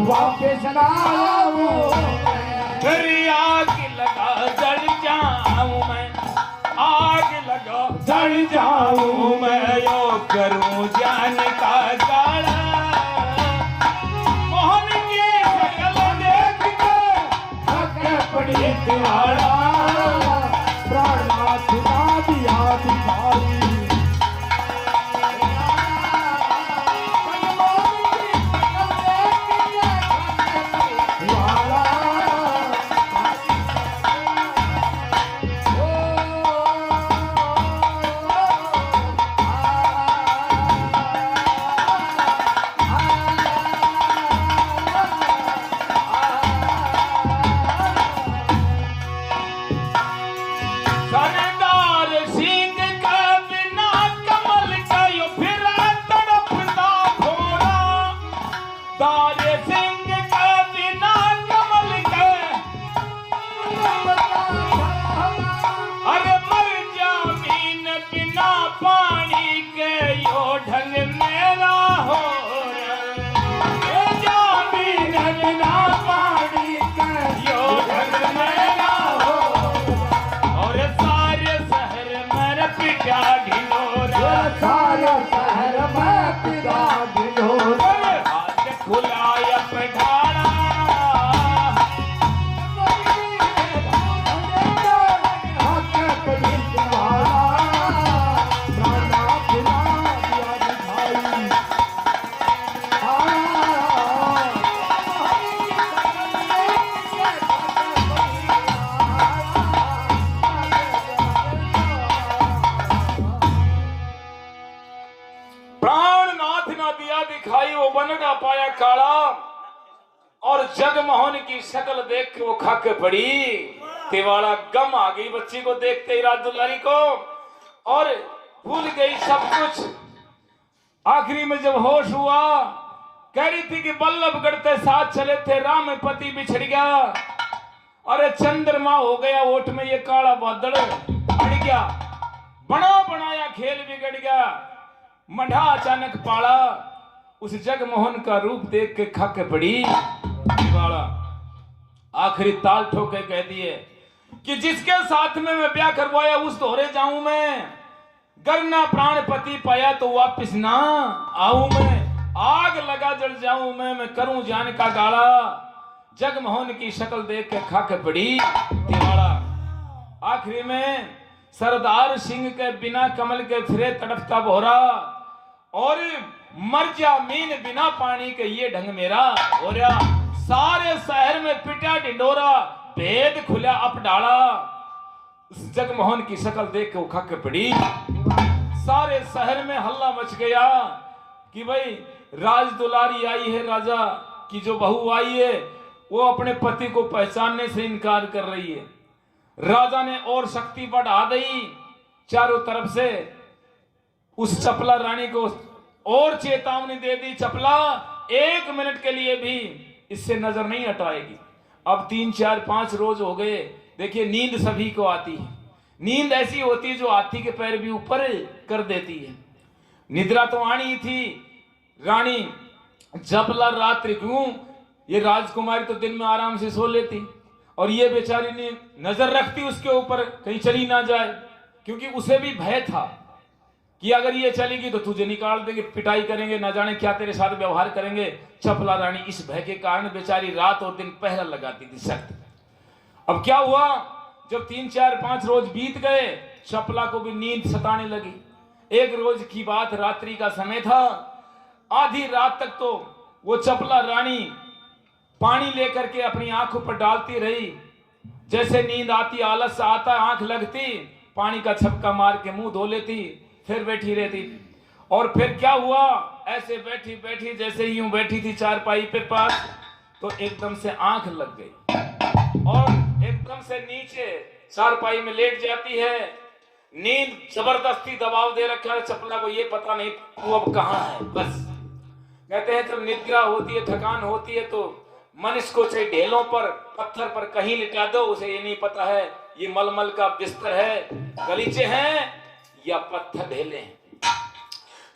S1: वापस ना आऊं
S3: फिर आग लगा जल जाऊं मैं, आग लगा जल जाऊं मैं, यो करूं जान का गाड़ा। मोहन की शक्ल देख के
S1: थक पड़ी तिहाड़ा प्राणनाथ ना दिया दिखाई
S3: सरदार सिंह का बिना कमल का यो फिर तड़पता घोड़ा, दार सिंह का बिना कमल का अरे मर जामीन बिना पानी के यो ढंग मेरा हो रे, जामीन बिना पानी के यो ढंग मेरा हो, और सारे शहर में पिटा ढिलोरा,
S1: सारा शहर में पिता ढिढोरा
S3: हाथ खुलाया पठाड़ा,
S1: थक पड़ी तिहाड़ा प्राणनाथ ना दिया दिखाई
S3: प्राणनाथ ना दिया दिखाई, वो बनगा पाया काला, और जगमोहन की शक्ल देख के वो खाके पड़ी तिवाड़ा। गम आ गई बच्ची को देखते ही, राज दुलारी को, और भूल गई सब कुछ। आखिरी में जब होश हुआ, कह रही थी कि बल्लभगढ़ के साथ चले थे, रामपति बिछड़ गया, अरे चंद्रमा हो गया ओट में ये काला बादल अड़ गया, बना बनाया खेल बिगड़ गया, मंडा अचानक पाला। उस जगमोहन का रूप देख के खक पड़ी तिवाड़ा। आखिरी ताल ठोक के कह दिए कि जिसके साथ में मैं ब्याह करवाया उस दोहरे जाऊं मैं, गरना प्राणपति पाया तो वापिस ना आऊं मैं, आग लगा जल जाऊं मैं करूं जान का गाड़ा। जगमोहन की शक्ल देख के खाके पड़ी तिवाड़ा। आखिरी में सरदार सिंह के बिना कमल के फिरे तड़पता बोरा, और मर जा मीन बिना पानी के ये ढंग मेरा हो रहा। सारे शहर में पिटा ढिंडोरा, भेद खुला अप डाला। उस जगमोहन की शक्ल देख के वो खाके पड़ी। सारे शहर में हल्ला मच गया कि भाई राज दुलारी आई है, राजा की जो बहू आई है वो अपने पति को पहचानने से इनकार कर रही है। राजा ने और शक्ति बढ़ा दी चारों तरफ से, उस चपला रानी को और चेतावनी दे दी, चपला 1 मिनट के लिए भी इससे नजर नहीं हटाएगी। अब 3, 4, 5 रोज हो गए। देखिए नींद सभी को आती है, नींद ऐसी होती है जो हाथी के पैर भी ऊपर कर देती है। निद्रा तो आनी थी। रानी चपला रात्रि क्यों, ये राजकुमारी तो दिन में आराम से सो लेती, और ये बेचारी ने नजर रखती उसके ऊपर कहीं चली ना जाए, क्योंकि उसे भी भय था कि अगर ये चलेगी तो तुझे निकाल देंगे, पिटाई करेंगे, ना जाने क्या तेरे साथ व्यवहार करेंगे। चपला रानी इस भय के कारण बेचारी रात और दिन पहरा लगाती थी सख्त। अब क्या हुआ, जब 3, 4, 5 रोज बीत गए, चपला को भी नींद सताने लगी। एक रोज की बात, रात्रि का समय था, आधी रात तक तो वो चपला रानी पानी लेकर के अपनी आंखों पर डालती रही। जैसे नींद आती, आलस आता, आंख लगती, पानी का छपका मार के मुंह धो लेती, फिर बैठी रहती। और फिर क्या हुआ, ऐसे बैठी बैठी जैसे यूं बैठी थी चारपाई पे पास, तो एकदम से आंख लग गई और एकदम से नीचे चारपाई में लेट जाती है। नींद जबरदस्ती दबाव दे रखा है चपला को, ये पता नहीं वो अब कहाँ है। बस कहते हैं जब निद्रा होती है, थकान होती है, तो मनुष्य को चाहे ढेलों पर, पत्थर पर कहीं लिटा दो, उसे ये नहीं पता है ये मलमल का बिस्तर है, गलीचे हैं या पत्थर ढेले हैं।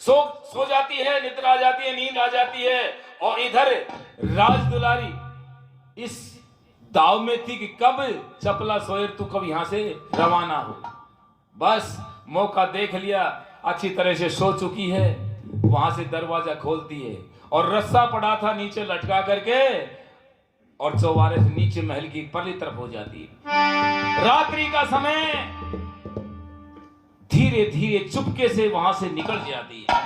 S3: सो जाती है, निद्रा आ जाती है, नींद आ जाती है, और इधर राज दुलारी इस दाव में थी कि कब चपला सोयर तू कब यहां से रवाना हो। बस मौका देख लिया, अच्छी तरह से सो चुकी है, वहां से दरवाजा खोलती है और रस्सा पड़ा था नीचे लटका करके और चौबारे से नीचे महल की परली तरफ हो जाती है। रात्रि का समय धीरे धीरे चुपके से वहां से निकल जाती है।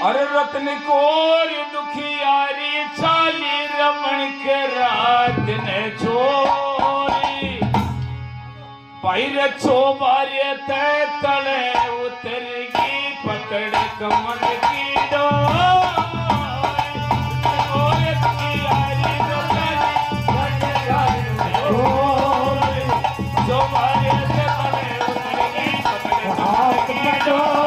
S3: अरे रत्न कोर दुखियारी चाली रमण के रात ने छोरी पैर चौबारे तय तले उतरगी पकड़ कमल की डोर चौबारे तले उतरगी पकड़ कमल की डोर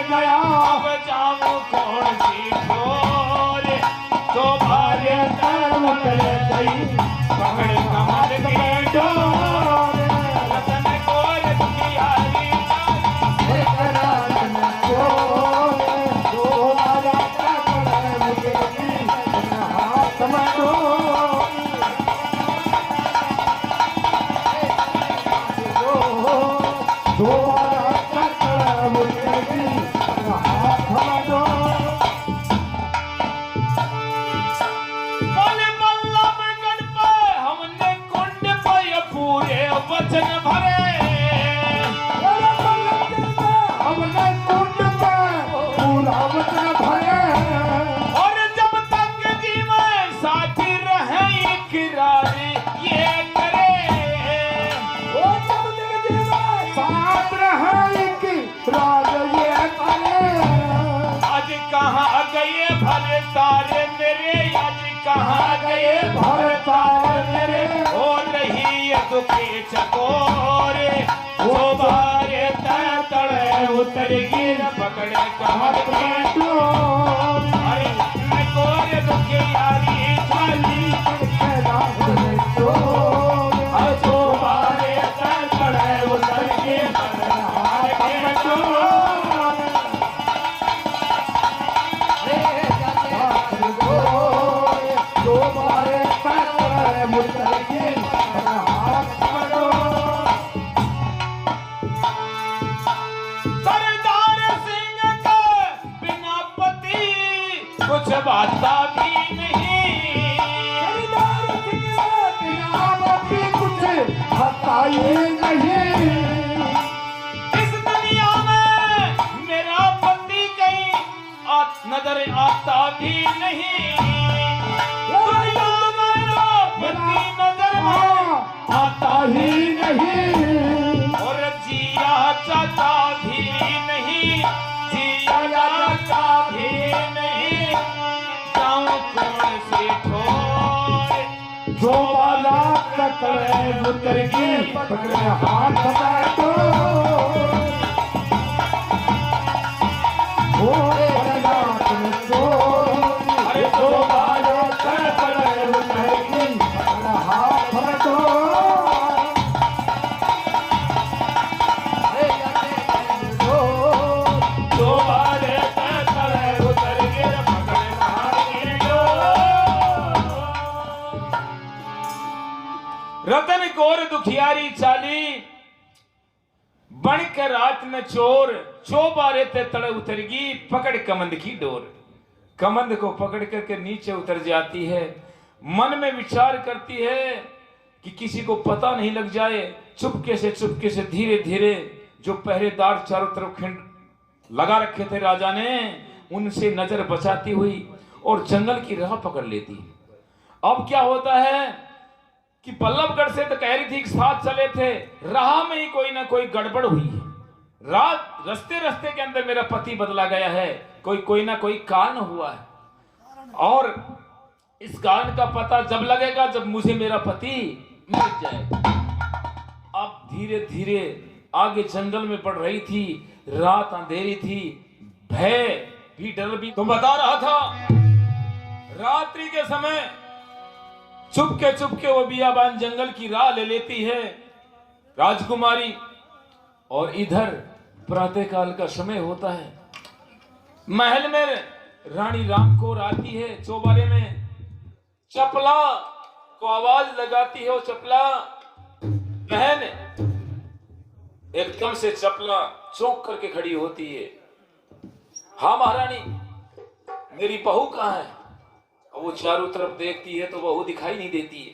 S3: गया अब जाऊं कौन सी छोर तो भारे धर्म करे गई पकड़ कमल की डोर रतन कोर दुखियारी रतन कोर तो भारे धर्म करे गई हाथ में वचन भरे हमने कुंड में पूरा वचन भरे और जब तक जीवन साथी रहे इकरार ये करे और जब तक जीवन साथ रहे इकरार ये करे आज कहाँ गए भरे तारे मेरे आज कहाँ गए भरे तारे मेरे हो रही दुखी चकोरे वो बारे तड़े उतर गिर पकड़े कमर की डोर अरे कोरे दुखी यारी चाली जो बारे तड़े उतर गिर पकड़े जो बारे तड़े उतर गिर कुछ बाता भी नहीं कुछ बताई नहीं इस दुनिया में मेरा पति कहीं नजर आता भी नहीं दुनिया में मेरा पति नजर आता ही नहीं और जिया चाहता भी नहीं जिया चाहता भी नहीं जो वाला तकड़े उतर की पकड़े हाथ बैठो गोर दुखियारी चाली, बन के रात में चोर, चौबारे ते तड़े उतरगी, पकड़ कमंद की डोर। कमंद को पकड़ करके नीचे उतर जाती है, मन में विचार करती है कि किसी को पता नहीं लग जाए। चुपके से धीरे धीरे जो पहरेदार चारों तरफ खिंड लगा रखे थे राजा ने, उनसे नजर बचाती हुई और जंगल की राह पकड़ लेती। अब क्या होता है कि बल्लभगढ़ से तो कह रही थी साथ चले थे, राह में ही कोई ना कोई गड़बड़ हुई है। रात रास्ते के अंदर मेरा पति बदला गया है, कोई ना कोई कारण हुआ है, और इस कारण का पता जब लगेगा जब मुझे मेरा पति मिल जाएगा। अब धीरे धीरे आगे जंगल में पड़ रही थी, रात अंधेरी थी, भय भी डर भी तो बता रहा था। रात्रि के समय चुपके वो बियाबान जंगल की राह ले लेती है राजकुमारी, और इधर प्रातःकाल का समय होता है। महल में रानी रामकौर आती है, चौबारे में चपला को आवाज लगाती है। वो चपला बहन एकदम से चपला चौंक करके खड़ी होती है। हाँ महारानी, मेरी बहू कहाँ है? वो चारों तरफ देखती है तो बहू दिखाई नहीं देती है,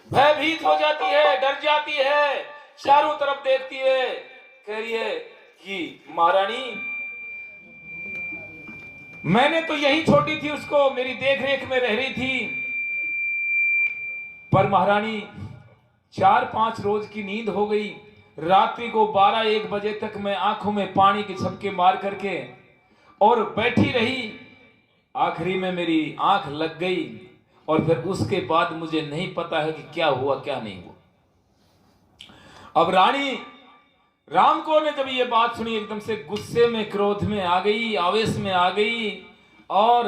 S3: भयभीत हो जाती है, डर जाती है, चारों तरफ देखती है, कह रही है कि महारानी मैंने तो यही छोड़ी थी उसको, मेरी देखरेख में रह रही थी, पर महारानी 4-5 रोज की नींद हो गई। रात्रि को 12-1 बजे तक मैं आंखों में पानी के झपके मार करके और बैठी रही, आखिरी में मेरी आंख लग गई, और फिर उसके बाद मुझे नहीं पता है कि क्या हुआ क्या नहीं हुआ। अब रानी रामकौर ने जब ये बात सुनी, एकदम से गुस्से में, क्रोध में आ गई, आवेश में आ गई, और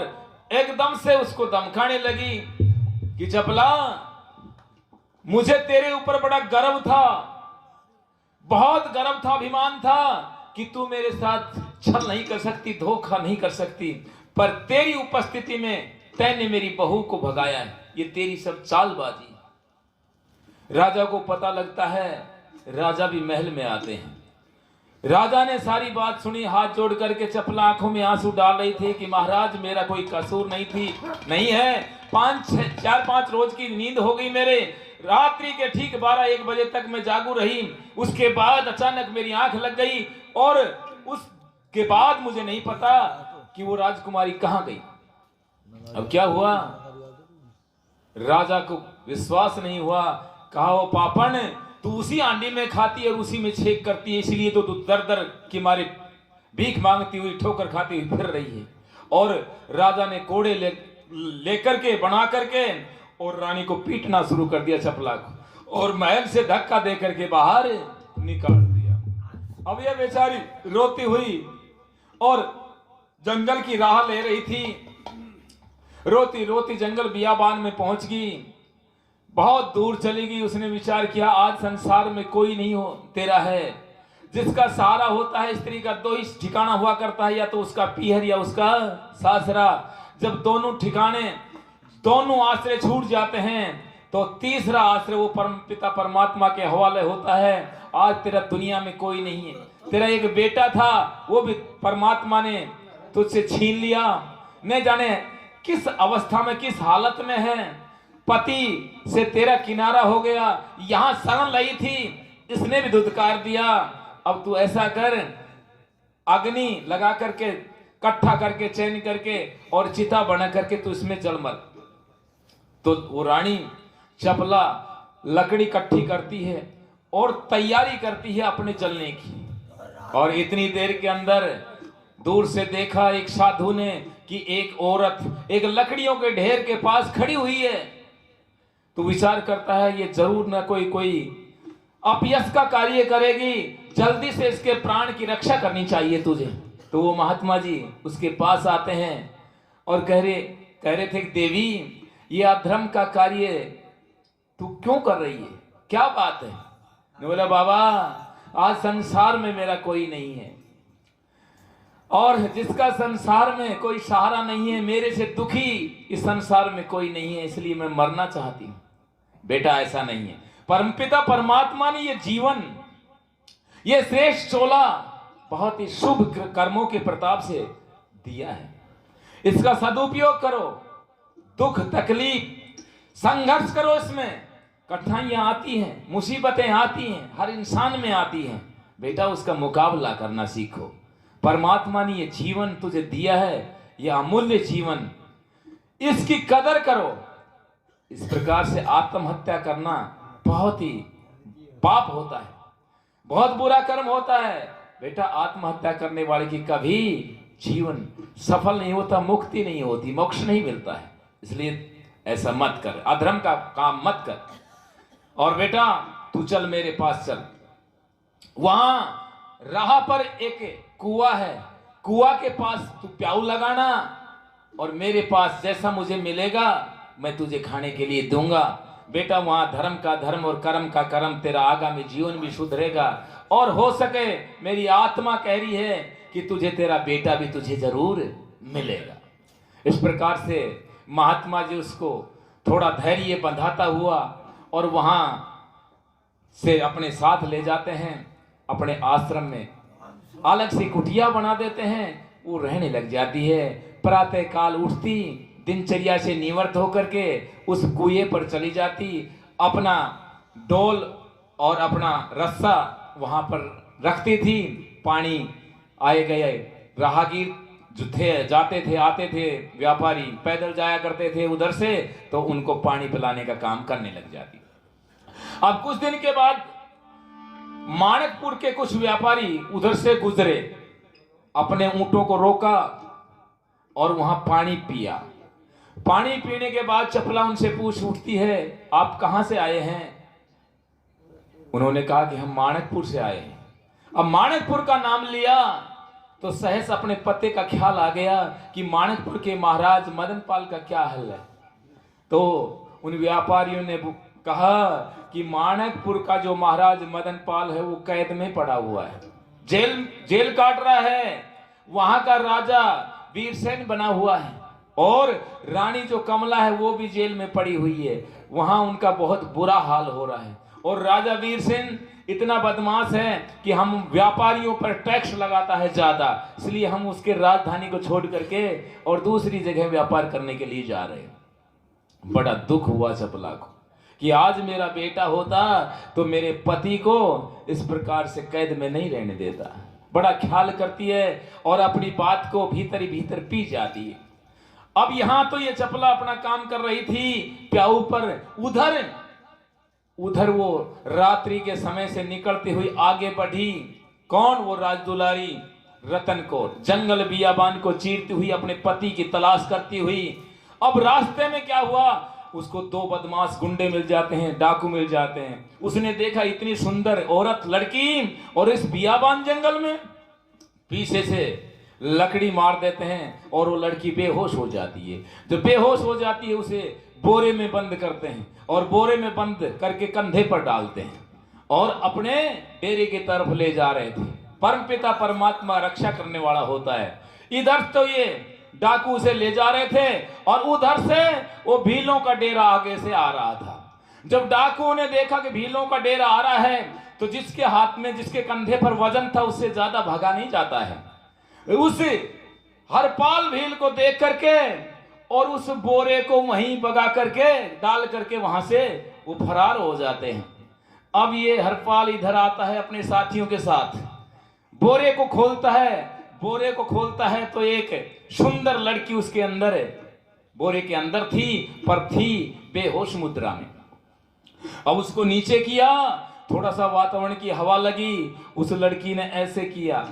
S3: एकदम से उसको धमकाने लगी कि चपला, मुझे तेरे ऊपर बड़ा गर्व था, बहुत गर्व था, अभिमान था कि तू मेरे साथ छल नहीं कर सकती, धोखा नहीं कर सकती, पर तेरी उपस्थिति में तैने मेरी बहू को भगाया है, ये तेरी सब चालबाजी। राजा को पता लगता है, राजा भी महल में आते हैं। राजा ने सारी बात सुनी, हाथ जोड़ करके चपला आंखों में आंसू डाल रही थी कि महाराज मेरा कोई कसूर नहीं है, 4-5 रोज की नींद हो गई मेरे, रात्रि के ठीक 12-1 बजे तक मैं जागू रही, उसके बाद अचानक मेरी आंख लग गई, और उसके बाद मुझे नहीं पता कि वो राजकुमारी कहां गई। अब क्या हुआ, राजा को विश्वास नहीं हुआ, कहा वो पापन, तू उसी आंडी में खाती है और उसी में छेक करती है, इसलिए तो तू दर दर की मारे भीख मांगती हुई, ठोकर खाती हुई फिर रही है। और राजा ने कोड़े लेकर के बना करके और रानी को पीटना शुरू कर दिया चपला को, और महल से धक्का दे करके बाहर निकाल दिया। अब यह बेचारी रोती हुई और जंगल की राह ले रही थी, रोती रोती जंगल बियाबान में पहुंच गई, बहुत दूर चली गई। उसने विचार किया आज संसार में कोई नहीं हो तेरा है, जिसका सहारा होता है स्त्री का 2 ही ठिकाना हुआ करता है, या तो उसका पीहर या उसका सासरा। जब दोनों ठिकाने, दोनों आश्रय छूट जाते हैं तो तीसरा आश्रय वो पिता परमात्मा के हवाले होता है। आज तेरा दुनिया में कोई नहीं है, तेरा एक बेटा था वो भी परमात्मा ने तुझसे छीन लिया, न जाने किस अवस्था में, किस हालत में है, पति से तेरा किनारा हो गया, यहां शरण लाई थी, इसने भी धुतकार दिया। अब तू ऐसा कर, अग्नि लगा करके, इकट्ठा करके, चैन करके और चिता बना करके तू इसमें जल मर। तो वो रानी चपला लकड़ी इकट्ठी करती है और तैयारी करती है अपने जलने की, और इतनी देर के अंदर दूर से देखा एक साधु ने कि एक औरत एक लकड़ियों के ढेर के पास खड़ी हुई है। तो विचार करता है ये जरूर ना कोई अपयश का कार्य करेगी, जल्दी से इसके प्राण की रक्षा करनी चाहिए तुझे। तो वो महात्मा जी उसके पास आते हैं और कह रहे थे देवी ये अधर्म का कार्य तू क्यों कर रही है, क्या बात है? ने बोला बाबा आज संसार में मेरा कोई नहीं है, और जिसका संसार में कोई सहारा नहीं है, मेरे से दुखी इस संसार में कोई नहीं है, इसलिए मैं मरना चाहती हूं। बेटा ऐसा नहीं है, परमपिता परमात्मा ने ये जीवन, ये श्रेष्ठ चोला बहुत ही शुभ कर्मों के प्रताप से दिया है। इसका सदुपयोग करो। दुख तकलीफ संघर्ष करो, इसमें कठिनाइयां आती हैं, मुसीबतें आती हैं, हर इंसान में आती हैं। बेटा उसका मुकाबला करना सीखो। परमात्मा ने ये जीवन तुझे दिया है, यह अमूल्य जीवन, इसकी कदर करो। इस प्रकार से आत्महत्या करना बहुत ही पाप होता है, बहुत बुरा कर्म होता है। बेटा आत्महत्या करने वाले की कभी जीवन सफल नहीं होता, मुक्ति नहीं होती, मोक्ष नहीं मिलता है। इसलिए ऐसा मत कर, अधर्म का काम मत कर। और बेटा तू चल मेरे पास चल। वहां राह पर एक कुआं है, कुआं के पास तू प्याऊ लगाना और मेरे पास जैसा मुझे मिलेगा मैं तुझे खाने के लिए दूंगा। बेटा वहां धर्म का धर्म और कर्म का कर्म, तेरा आगामी जीवन भी सुधरेगा। और हो सके मेरी आत्मा कह रही है कि तुझे तेरा बेटा भी तुझे जरूर मिलेगा। इस प्रकार से महात्मा जी उसको थोड़ा धैर्य बंधाता हुआ और वहां से अपने साथ ले जाते हैं। अपने आश्रम में अलग से कुटिया बना देते हैं, वो रहने लग जाती है। प्रातः काल उठती, दिनचर्या से निवृत्त होकर के उस कुएं पर चली जाती, अपना डोल और अपना रस्सा वहां पर रखती थी। पानी आए गए राहगीर जो थे, जाते थे आते थे, व्यापारी पैदल जाया करते थे उधर से, तो उनको पानी पिलाने का काम करने लग जाती। अब कुछ दिन के बाद माणकपुर के कुछ व्यापारी उधर से गुजरे, अपने ऊंटों को रोका और वहां पानी पिया। पानी पीने के बाद चपला उनसे पूछ उठती है, आप कहां से आए हैं? उन्होंने कहा कि हम माणकपुर से आए हैं। अब माणकपुर का नाम लिया तो सहस अपने पते का ख्याल आ गया कि माणकपुर के महाराज मदनपाल का क्या हाल है। तो उन व्यापारियों ने कहा कि माणकपुर का जो महाराज मदनपाल है वो कैद में पड़ा हुआ है, जेल काट रहा है। वहां का राजा वीरसेन बना हुआ है और रानी जो कमला है वो भी जेल में पड़ी हुई है। वहां उनका बहुत बुरा हाल हो रहा है। और राजा वीरसेन इतना बदमाश है कि हम व्यापारियों पर टैक्स लगाता है ज्यादा, इसलिए हम उसके राजधानी को छोड़ करके और दूसरी जगह व्यापार करने के लिए जा रहे हैं। बड़ा दुख हुआ चपला को कि आज मेरा बेटा होता तो मेरे पति को इस प्रकार से कैद में नहीं रहने देता। बड़ा ख्याल करती है और अपनी बात को भीतर ही भीतर पी जाती है। अब यहां तो ये चपला अपना काम कर रही थी प्याऊ पर, उधर वो रात्रि के समय से निकलती हुई आगे बढ़ी। कौन? वो राजदुलारी रतन कौर जंगल बियाबान को चीरती हुई अपने पति की तलाश करती हुई। अब रास्ते में क्या हुआ, उसको दो बदमाश गुंडे मिल जाते हैं, डाकू मिल जाते हैं। उसने देखा इतनी सुंदर औरत लड़की और इस बियाबान जंगल में, पीछे से लकड़ी मार देते हैं और वो लड़की बेहोश हो जाती है। जब बेहोश हो जाती है उसे बोरे में बंद करते हैं और बोरे में बंद करके कंधे पर डालते हैं और अपने डेरे की तरफ ले जा रहे थे। परमपिता परमात्मा रक्षा करने वाला होता है। इधर तो ये डाकू से ले जा रहे थे और उधर से वो भीलों का डेरा आगे से आ रहा था। जब डाकुओं ने देखा कि भीलों का डेरा आ रहा है तो जिसके हाथ में, जिसके कंधे पर वजन था उससे ज्यादा भागा नहीं जाता है। उस हरपाल भील को देख करके और उस बोरे को वहीं बगा करके डाल करके वहां से वो फरार हो जाते हैं। अब ये हरपाल इधर आता है अपने साथियों के साथ, बोरे को खोलता है तो एक सुंदर लड़की उसके अंदर है, बोरे के अंदर थी पर थी बेहोश मुद्रा में। अब उसको नीचे किया, थोड़ा सा वातावरण की हवा लगी, उस लड़की ने ऐसे किया,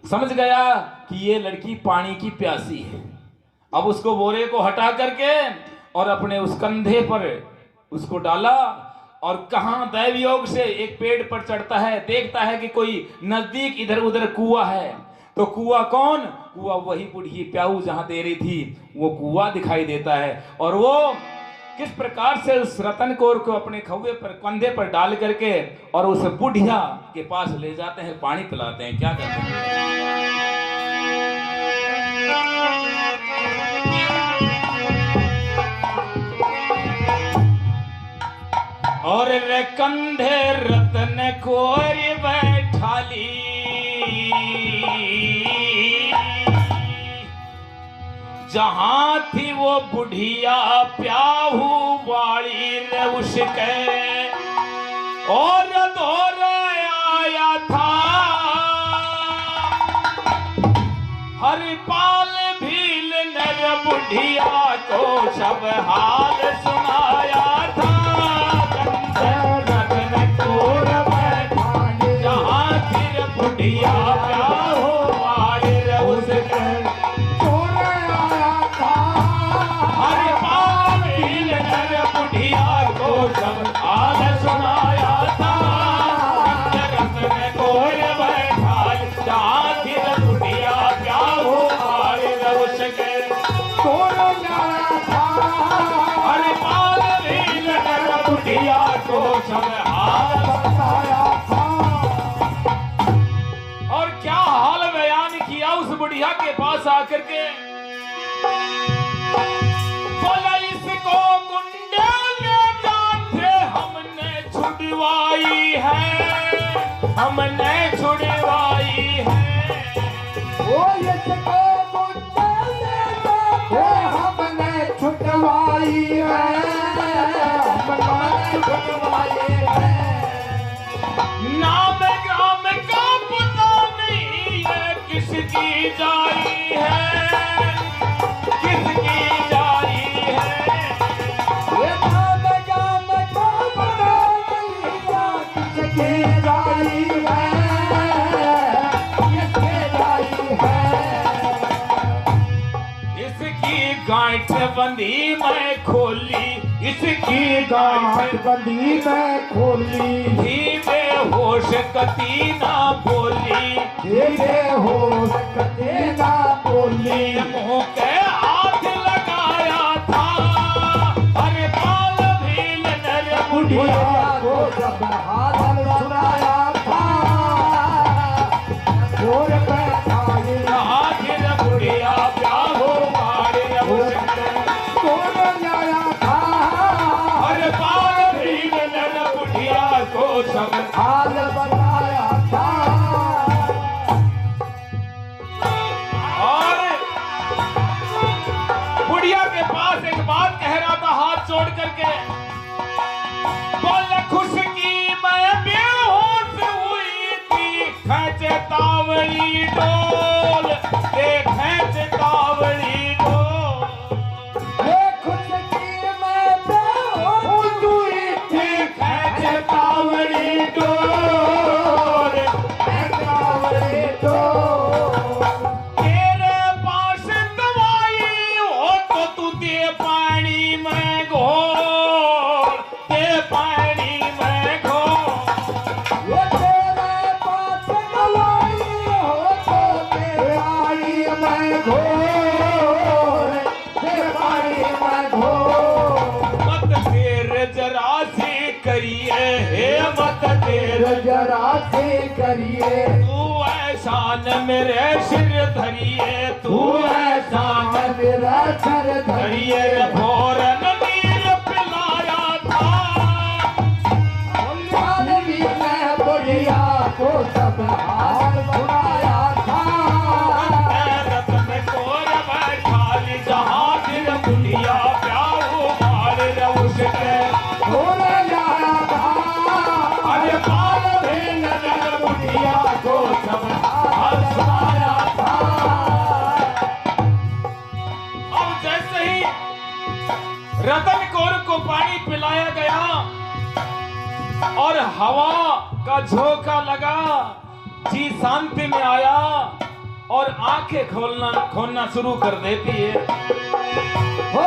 S3: समझ गया कि ये लड़की पानी की प्यासी है। अब उसको बोरे को हटा करके और अपने उस कंधे पर उसको डाला और कहां दैव योग से एक पेड़ पर चढ़ता है, देखता है कि कोई नजदीक इधर उधर कुआं है। तो कुआं कौन? कुआं वही बुढ़ी प्याऊ जहां दे रही थी, वो कुआं दिखाई देता है। और वो किस प्रकार से उस रतन कौर को अपने खौवे पर, कंधे पर डाल करके और उस बुढ़िया के पास ले जाते हैं, पानी पिलाते हैं, क्या करते हैं। और रे कंधे रतन कोरी बैठाली जहां थी वो बुढ़िया प्याहू वाली रे उसके और दौर आया था हरिपाल भील नर बुढ़िया को सब हाल सुनाया था रतन कोर बैठाली जहां थी रे बुढ़िया प्याहू वाली रे उसके सब हाल सुनाया था रतन कोर बैठाल जहां थी बुढ़िया प्याहू वाली रे उसके हरिपाल भील नर बुढ़िया को सब हाल
S1: बताया था।
S3: और क्या हाल बयान किया उस बुढ़िया के पास आकर के बोला इसको गुंडे छुड़वाई है हमने छुड़वाई है
S1: वो इसको हमने छुड़वाई है हमने छुड़वाई है
S3: नाम ग्राम का पता नहीं है किसकी जाई है किसकी जाई है
S1: ये नाम गाम का पता नहीं है किसकी जाई है किसकी जाई है
S3: इसकी गांठ बंदी मैं खोली इसकी गांठ
S1: बंदी में खोली
S3: ही बेहोश कती ना बोली
S1: हो सकते ना बोली
S3: मुंह के हाथ लगाया था हरिपाल भील नर बुढ़िया
S1: को जब हाथ सुनाया था और बैठाई
S3: हाथ बुढ़िया प्याहो मारे
S1: कौन आया था
S3: हरिपाल भील नर बुढ़िया को सब
S1: हाल बताया था।
S3: और बुढ़िया के पास एक बात कह रहा था हाथ जोड़ करके बोले खुश की मैं बेहोश हुई थी खैचे तावड़ी डोल खैचे तावड़ी डोल
S1: ये खुश की मैं बेहोश हुई थी
S3: खैचे तावड़ी डोल
S1: तावड़ी डोल
S3: तेरे पास दवाई हो तो तू दे पानी में घोल दे पानी में घोल
S1: ये तेरे पास दवाई हो तो तेरी मैं घोर तेरी मैं घोर
S3: मत देर जरा से करिए हे मत देर
S1: जरा से करिए
S3: तू एहसान मेरे सिर धरिए तू एहसान
S1: मेरा सर
S3: धरिए
S1: धरिए
S3: भोरन नीर पिलाया था
S1: भी मैं बुढ़िया को सब हाल सुनाया था
S3: रतन कोर बैठाली जहां दिल बुढ़िया प्याऊ मार उसके
S1: और आया था
S3: अरे पाल भील नर बुढ़िया को सब हाल सुनाया था। अब जैसे ही रतन कौर को पानी पिलाया गया और हवा का झोंका लगा जी शांति में आया और आंखें खोलना शुरू कर देती है
S1: हो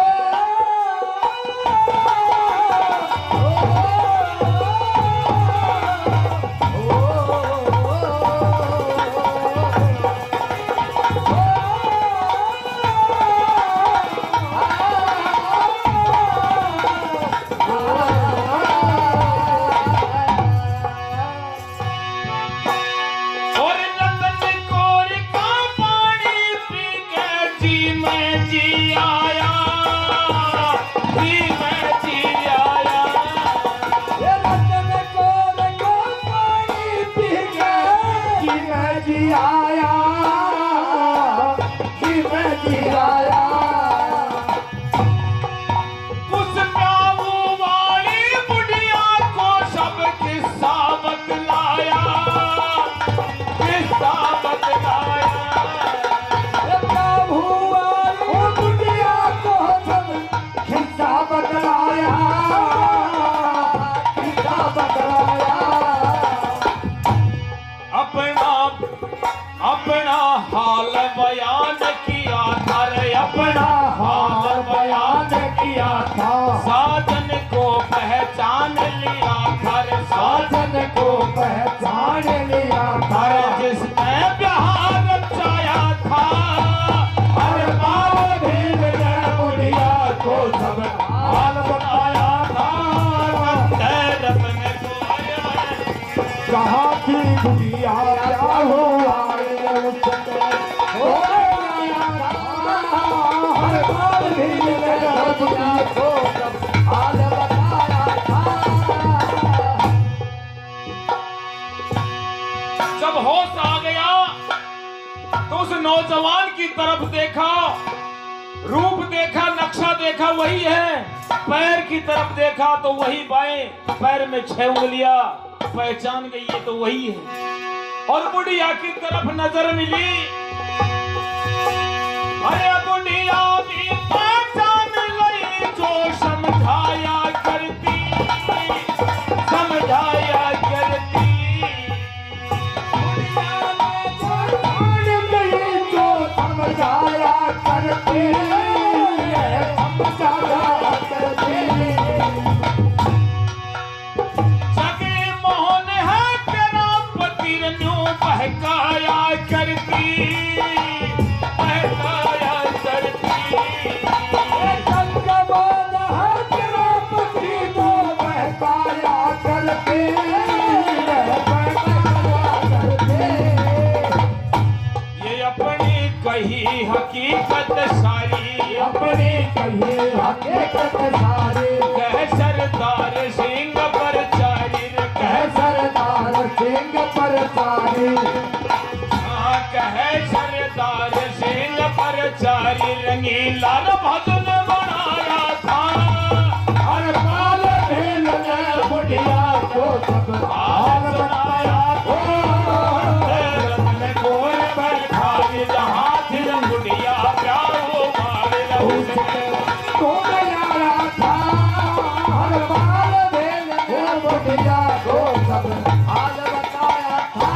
S3: और रतन कौर का पानी पी के जी में जी आया
S1: बतलाया जी में जी आया।
S3: उस प्याऊ वाली बुढ़िया को सब किस्सा बतलाया, किस्सा बतलाया।
S1: प्रभु वाली बुढ़िया को सब किस्सा बतलाया, किस्सा बतलाया।
S3: अपना हाल बयान किया था रे, अपना हाल बयान किया था। साजन को पहचान लिया था रे,
S1: साजन को पहचान लिया था।
S3: जिसने प्यार रचाया था।
S1: हर बार भील ने बुढ़िया को सब हाल बताया था।
S3: रतन को
S1: कहाँ थी बुढ़िया क्या हुआ उसने हो गया था। हर बार भील ने बुढ़िया को सब हाल बताया था।
S3: जब होश आ गया तो उस नौजवान की तरफ देखा, रूप देखा, नक्शा देखा, वही है। पैर की तरफ देखा तो वही बाएं पैर में 6 उंगलियां, पहचान गई ये तो वही है। और बुढ़िया की तरफ नजर मिली, अरे बुढ़िया भी पहचान गई जो समझाया करती, समझाया करती।
S1: समझाया करते, समझाया करते।
S3: जगे मोहन है तेरा पति न्यू बहकाया करती, बहकाया करती।
S1: संगमन है तेरा पति तो बहकाया करते, बहकाया करते।
S3: ये अपनी कही हकीकत सारी,
S1: अपनी कही हकीकत सारी।
S3: कह सरदार सिंह परचारी,
S1: कह सरदार सिंह परचारी।
S3: हाँ कह सरदार सिंह परचारी। रंगीला भजन बनाया था,
S1: हर पाल भेल ने बुढ़िया को सब हाल बताया था।
S3: रतन गोर बैठा जहाँ थिर बुढ़िया प्यारो मारे
S1: उसने तो गया था। हर पाल भेल ने बुढ़िया को सब हाल बताया था।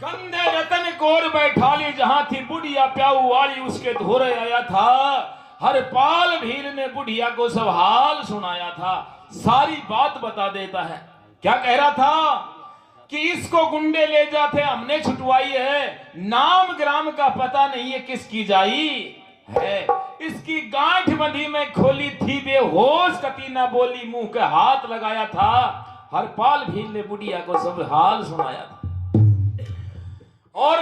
S3: कंधे रतन गोर बैठा ली जहाँ थी बुढ़िया प्याऊ वाली उसके धोरे आया था। हर पाल भील ने बुढ़िया को सब हाल सुनाया था, सारी बात बता देता है। क्या कह रहा था कि इसको गुंडे ले जाते, हमने छुटवाई है, नाम ग्राम का पता नहीं है किसकी जाई है। इसकी गांठ बंधी में खोली थी, बेहोश कती ना बोली, मुंह के हाथ लगाया था। हरपाल भील ने बुढ़िया को सब हाल सुनाया था। और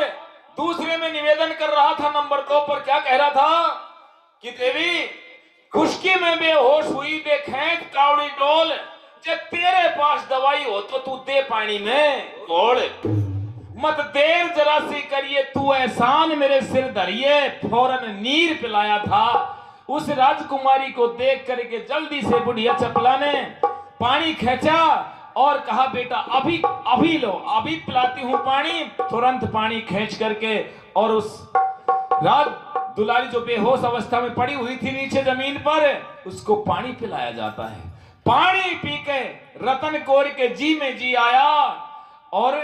S3: दूसरे में निवेदन कर रहा था नंबर 2 पर। क्या कह रहा था कि देवी खुशकी में बेहोश हुई, दे खेच कावड़ी डोल, जब तेरे पास दवाई हो तो तू दे पानी में घोल। मत देर जरा सी करिए, तू एहसान मेरे सिर धरिए, फौरन नीर पिलाया था। उस राजकुमारी को देख करके जल्दी से बुढ़िया चपला ने पानी खींचा और कहा बेटा अभी अभी लो, अभी पिलाती हूँ पानी। तुरंत पानी खींच करके और उस राज दुलारी जो बेहोश अवस्था में पड़ी हुई थी नीचे जमीन पर, उसको पानी पिलाया जाता है। पानी पी के रतन कौर के जी में जी आया। और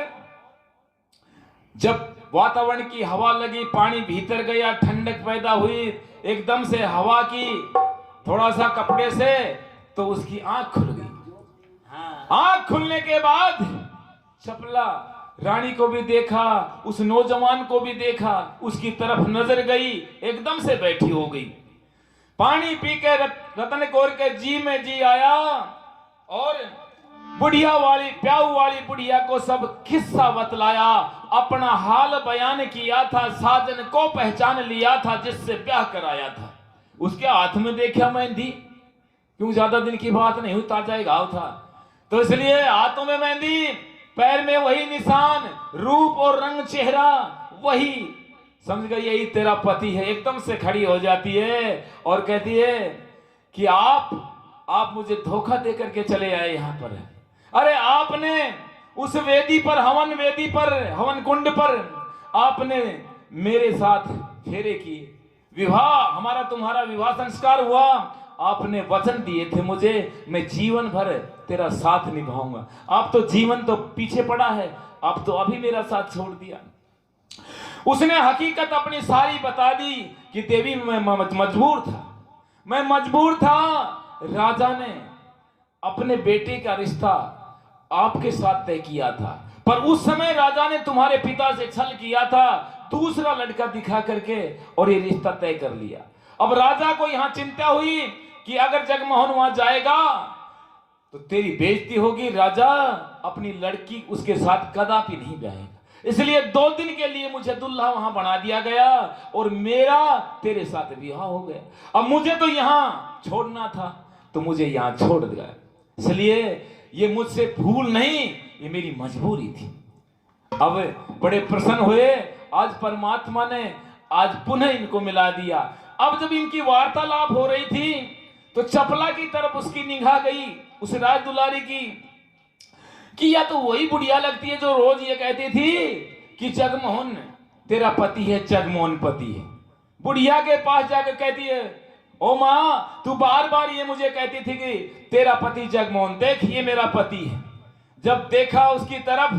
S3: जब वातावरण की हवा लगी, पानी भीतर गया, ठंडक पैदा हुई एकदम से हवा की, थोड़ा सा कपड़े से, तो उसकी आंख खुल गई। आंख खुलने के बाद चपला रानी को भी देखा, उस नौजवान को भी देखा, उसकी तरफ नजर गई, एकदम से बैठी हो गई। पानी पी के रतन कौर के जी में जी आया और बुढ़िया वाली प्याऊ वाली बुढ़िया को सब किस्सा बतलाया, अपना हाल बयान किया था, साजन को पहचान लिया था जिससे ब्याह कराया था। उसके हाथ में देखा मेहंदी, क्यों ज्यादा दिन की बात नहीं हुई, ताजा घाव था। तो इसलिए हाथों में मेहंदी, पैर में वही निशान, रूप और रंग चेहरा वही, समझ गई यही तेरा पति है। एकदम से खड़ी हो जाती है और कहती है कि आप मुझे धोखा दे करके चले आए यहां पर। अरे आपने उस वेदी पर, हवन वेदी पर, हवन कुंड पर आपने मेरे साथ फेरे किए, विवाह, हमारा तुम्हारा विवाह संस्कार हुआ, आपने वचन दिए थे मुझे, मैं जीवन भर तेरा साथ निभाऊंगा। आप तो जीवन तो पीछे पड़ा है, आप तो अभी मेरा साथ छोड़ दिया। उसने हकीकत अपनी सारी बता दी कि देवी मैं मजबूर था। राजा ने अपने बेटे का रिश्ता आपके साथ तय किया था, पर उस समय राजा ने तुम्हारे पिता से छल किया था, दूसरा लड़का दिखा करके और ये रिश्ता तय कर लिया। अब राजा को यहां चिंता हुई कि अगर जगमोहन वहां जाएगा तो तेरी बेइज्जती होगी, राजा अपनी लड़की उसके साथ कदापि नहीं ब्याहेगा। इसलिए 2 दिन के लिए मुझे दुल्हा वहां बना दिया गया और मेरा तेरे साथ विवाह हो गया। अब मुझे तो यहां छोड़ना था तो मुझे यहां छोड़ दिया, इसलिए ये मुझसे भूल नहीं, ये मेरी मजबूरी थी। अब बड़े प्रसन्न हुए, आज परमात्मा ने आज पुनः इनको मिला दिया। अब जब इनकी वार्तालाप हो रही थी तो चपला की तरफ उसकी निगाह गई, उस राज दुलारी की, कि या तो वही बुढ़िया लगती है जो रोज ये कहती थी कि जगमोहन तेरा पति है, जगमोहन पति है। बुढ़िया के पास जाकर कहती है, ओ माँ तू बार बार ये मुझे कहती थी कि तेरा पति जगमोहन, देख ये मेरा पति है। जब देखा उसकी तरफ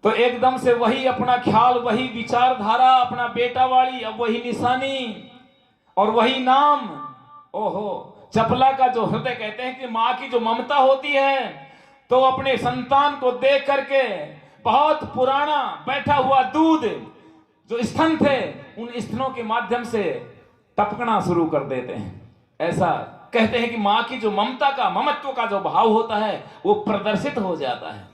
S3: तो एकदम से वही अपना ख्याल, वही विचारधारा, अपना बेटा वाली, अब वही निशानी और वही नाम। ओहो, चपला का जो हृदय, कहते हैं कि माँ की जो ममता होती है, तो अपने संतान को देख करके बहुत पुराना बैठा हुआ दूध जो स्तन थे, उन स्तनों के माध्यम से टपकना शुरू कर देते हैं। ऐसा कहते हैं कि माँ की जो ममता का, ममत्व का जो भाव होता है वो प्रदर्शित हो जाता है।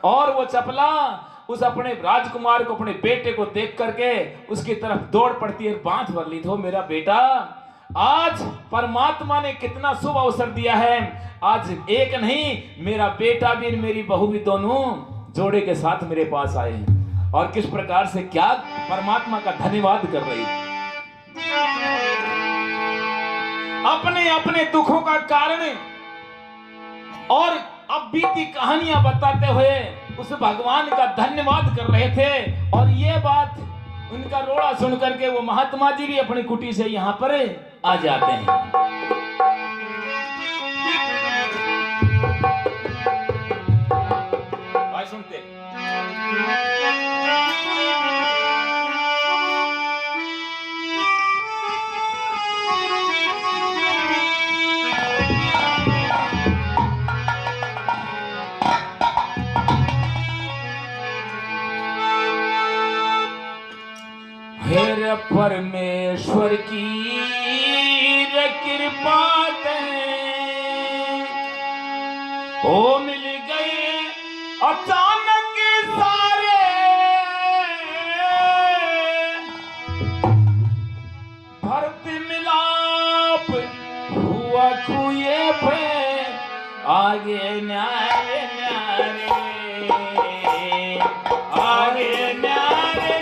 S3: और वो चपला उस अपने राजकुमार को, अपने बेटे को देख करके उसकी तरफ दौड़ पड़ती है, बांध भर ली, तो मेरा बेटा, आज परमात्मा ने कितना शुभ अवसर दिया है, आज एक नहीं मेरा बेटा भी मेरी बहू भी दोनों जोड़े के साथ मेरे पास आए हैं। और किस प्रकार से क्या परमात्मा का धन्यवाद कर रही है। अपने अपने दुखों का कारण और अब बीती कहानियां बताते हुए उस भगवान का धन्यवाद कर रहे थे। और ये बात उनका रोड़ा सुन करके वो महात्मा जी भी अपनी कुटी से यहाँ पर आ जाते हैं। भाई सुनते हेर परमेश्वर की कृपा ओ मिल गए अचानक सारे, भरत मिलाप हुआ कुएं पे, आगे न्यारे न्यारे, आगे न्यारे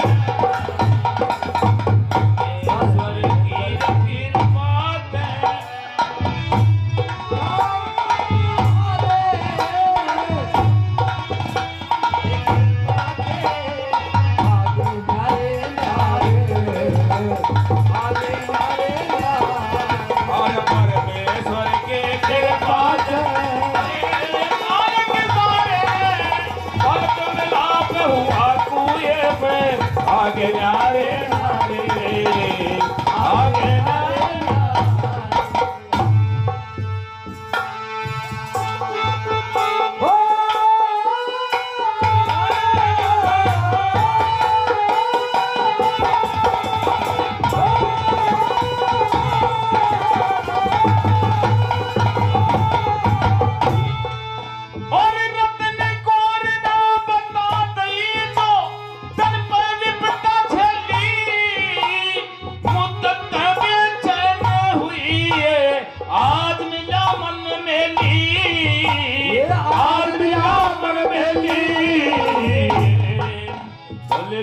S3: आगे नारे नारे, आगे नारे मुद्दत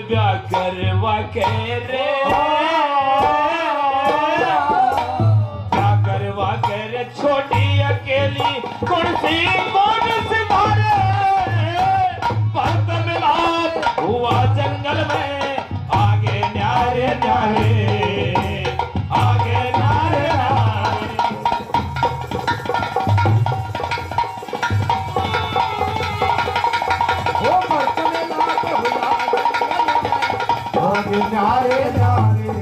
S3: ब्याह करवा के रे क्या करवा के रे छोटी अकेली कुर्सी कौन सिधारे पर्द मिलाप हुआ जंगल में आगे न्यारे न्यारे आगे न्यारे न्यारे
S1: वो मर्द में लाप हुआ आगे नारे नारे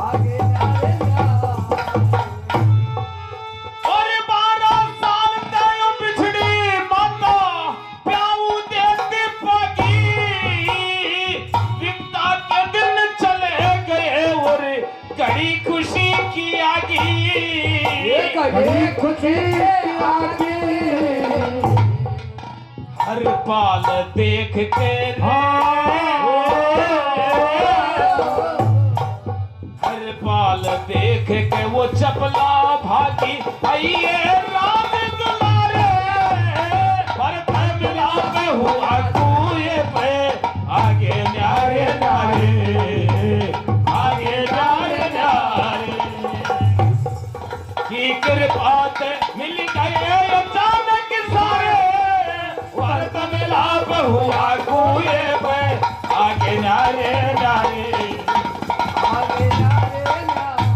S1: आगे नारे नारे
S3: और 12 साल तयो बिछड़ी माता प्याऊ देती पगी विपता के दिन चले गए और घड़ी खुशी की आगी
S1: कड़ी खुशी आगे
S3: हर पाल देख के हर पाल देख के वो चपला भागी आइए रात दुलारे पर मिलाप हुआ कुएं पे आगे न्यारे न्यारे आगे न्यारे न्यारे की कृपा से मिल गए अचानक सारे वर्त मिलाप हुआ कुएं पे आगे न्यारे न्यारे
S1: आगे नारे नारे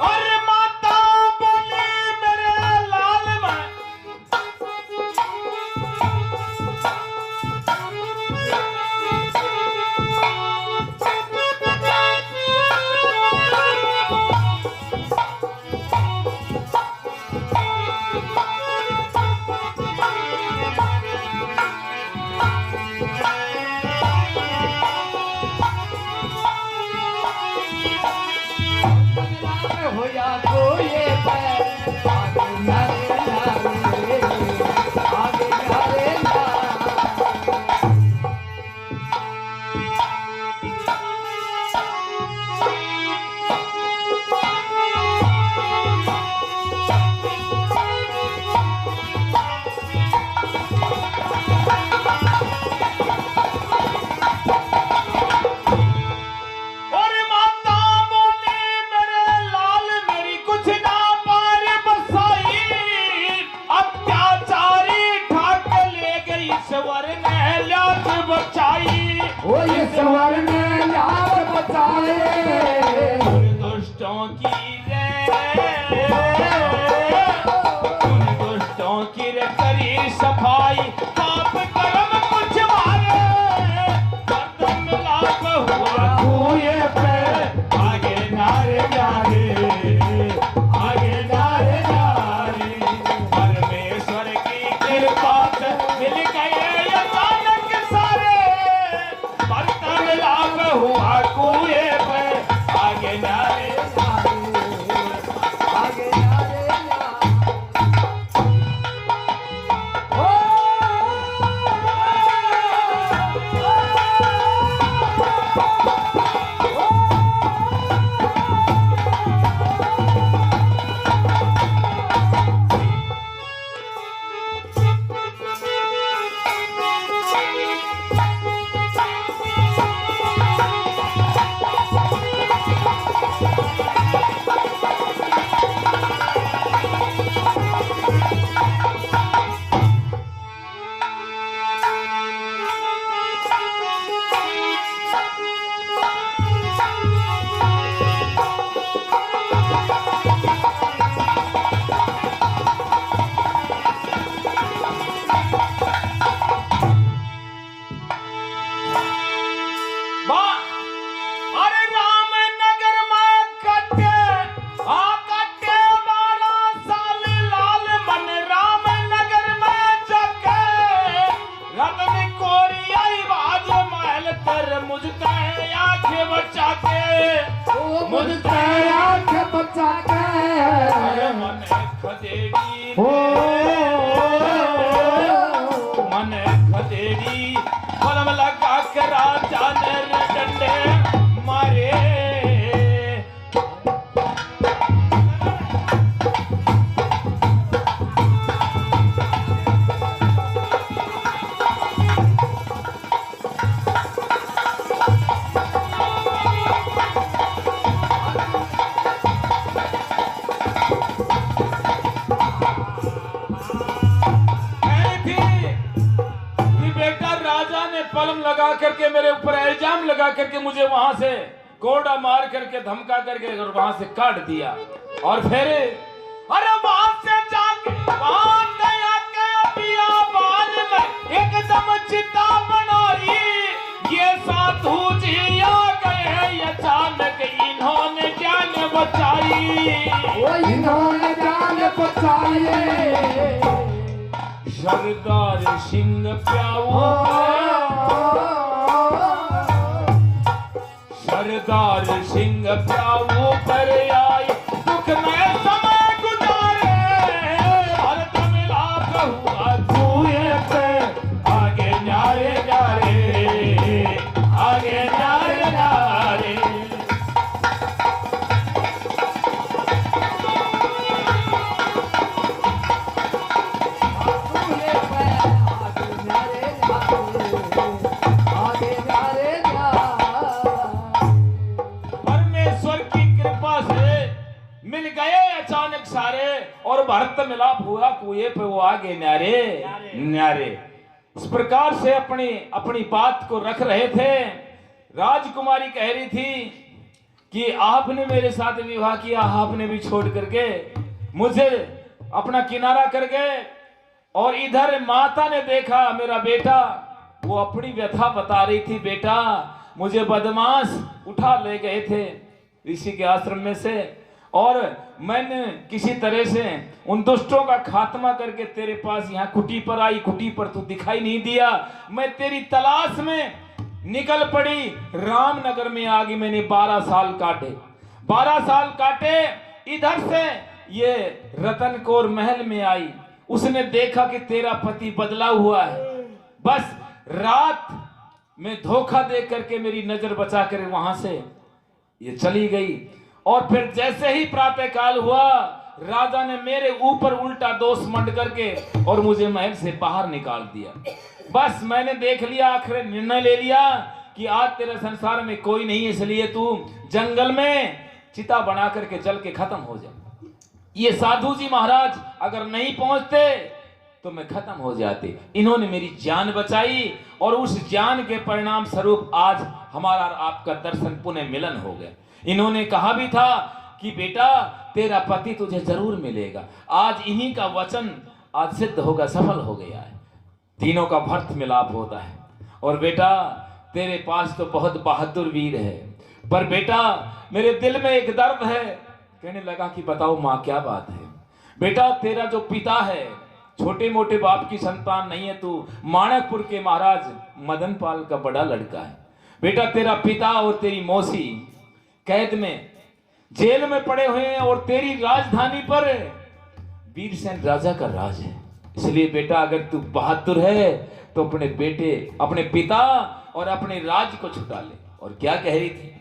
S3: और माता बोली मेरे लाल में
S1: हो जा कोई पैर आगे नारे नारे आगे नारे नारे
S3: और माता बोली मेरे लाल मेरी कुछ ना पार बसाई अत्याचारी ठाक ले गई स्वर ने लाज बचाई
S1: वो ये सवर में यार बचाए
S3: दुष्टों की रे उन दुष्टों की रे करी सफाई पाप कर्म कुछ मारे पर्द मिलाप हुआ कुएं पे आगे नारे नारे आगे नारे नारे परमेश्वर की कृपा से मिल गए अचानक सारे पर्द मिलाप हुआ कुएं पे आगे नारे
S1: आगे नारे नारे
S3: ने पलम लगा करके मेरे ऊपर इल्जाम लगा करके मुझे वहां से कोड़ा मार करके धमका करके और वहां से काट दिया। और फिर अरे वहां से जाके वहां गया के बियाबान में एकदम चिता बनाई। ये साधु जी आ गए अचानक, इन्होंने जान बचाई।
S1: ओ इन्होंने जान बचाई।
S3: सरदार सिंह प्याऊ, सरदार सिंह प्याऊ पर आई दुख में समय गुजारे। भरत मिलाप हुआ कुएं पे, आगे न्यारे न्यारे, आगे न्यारे न्यारे। मिल गए अचानक सारे और भरत मिलाप हुआ कुएं पे, वो आगे न्यारे न्यारे। इस प्रकार से अपनी अपनी बात को रख रहे थे। राजकुमारी कह रही थी कि आपने मेरे साथ विवाह किया, आपने भी छोड़ करके मुझे अपना किनारा कर गए। और इधर माता ने देखा मेरा बेटा, वो अपनी व्यथा बता रही थी, बेटा मुझे बदमाश उठा ले गए थे ऋषि के आश्रम में से, और मैंने किसी तरह से उन दुष्टों का खात्मा करके तेरे पास यहाँ कुटी पर आई। कुटी पर तू दिखाई नहीं दिया, मैं तेरी तलाश में निकल पड़ी। रामनगर में आ गई, मैंने 12 साल काटे, 12 साल काटे। इधर से ये रतन कौर महल में आई, उसने देखा कि तेरा पति बदला हुआ है। बस रात में धोखा दे करके मेरी नजर बचा कर वहां से ये चली गई। और फिर जैसे ही प्रातः काल हुआ, राजा ने मेरे ऊपर उल्टा दोष मंड करके और मुझे महल से बाहर निकाल दिया। बस मैंने देख लिया, आखिर निर्णय ले लिया कि आज तेरे संसार में कोई नहीं, इसलिए तू जंगल में चिता बना करके जल के खत्म हो जा। ये साधु जी महाराज अगर नहीं पहुंचते तो मैं खत्म हो जाती। इन्होंने मेरी जान बचाई और उस जान के परिणाम स्वरूप आज हमारा आपका दर्शन पुनः मिलन हो गया। इन्होंने कहा भी था कि बेटा तेरा पति तुझे जरूर मिलेगा। आज इन्हीं का वचन आज सिद्ध होगा, सफल हो गया है। तीनों का भर्त मिलाप होता है। और बेटा तेरे पास तो बहुत बहादुर वीर है, पर बेटा मेरे दिल में एक दर्द है। कहने लगा कि बताओ माँ क्या बात है। बेटा तेरा जो पिता है छोटे मोटे बाप की संतान नहीं है, तू माणकपुर के महाराज मदन पाल का बड़ा लड़का है। बेटा तेरा पिता और तेरी मौसी कैद में जेल में पड़े हुए हैं और तेरी राजधानी पर वीरसेन राजा का राज है। इसलिए बेटा अगर तू बहादुर है तो अपने बेटे, अपने पिता और अपने राज को छुटा ले। और क्या कह रही थी?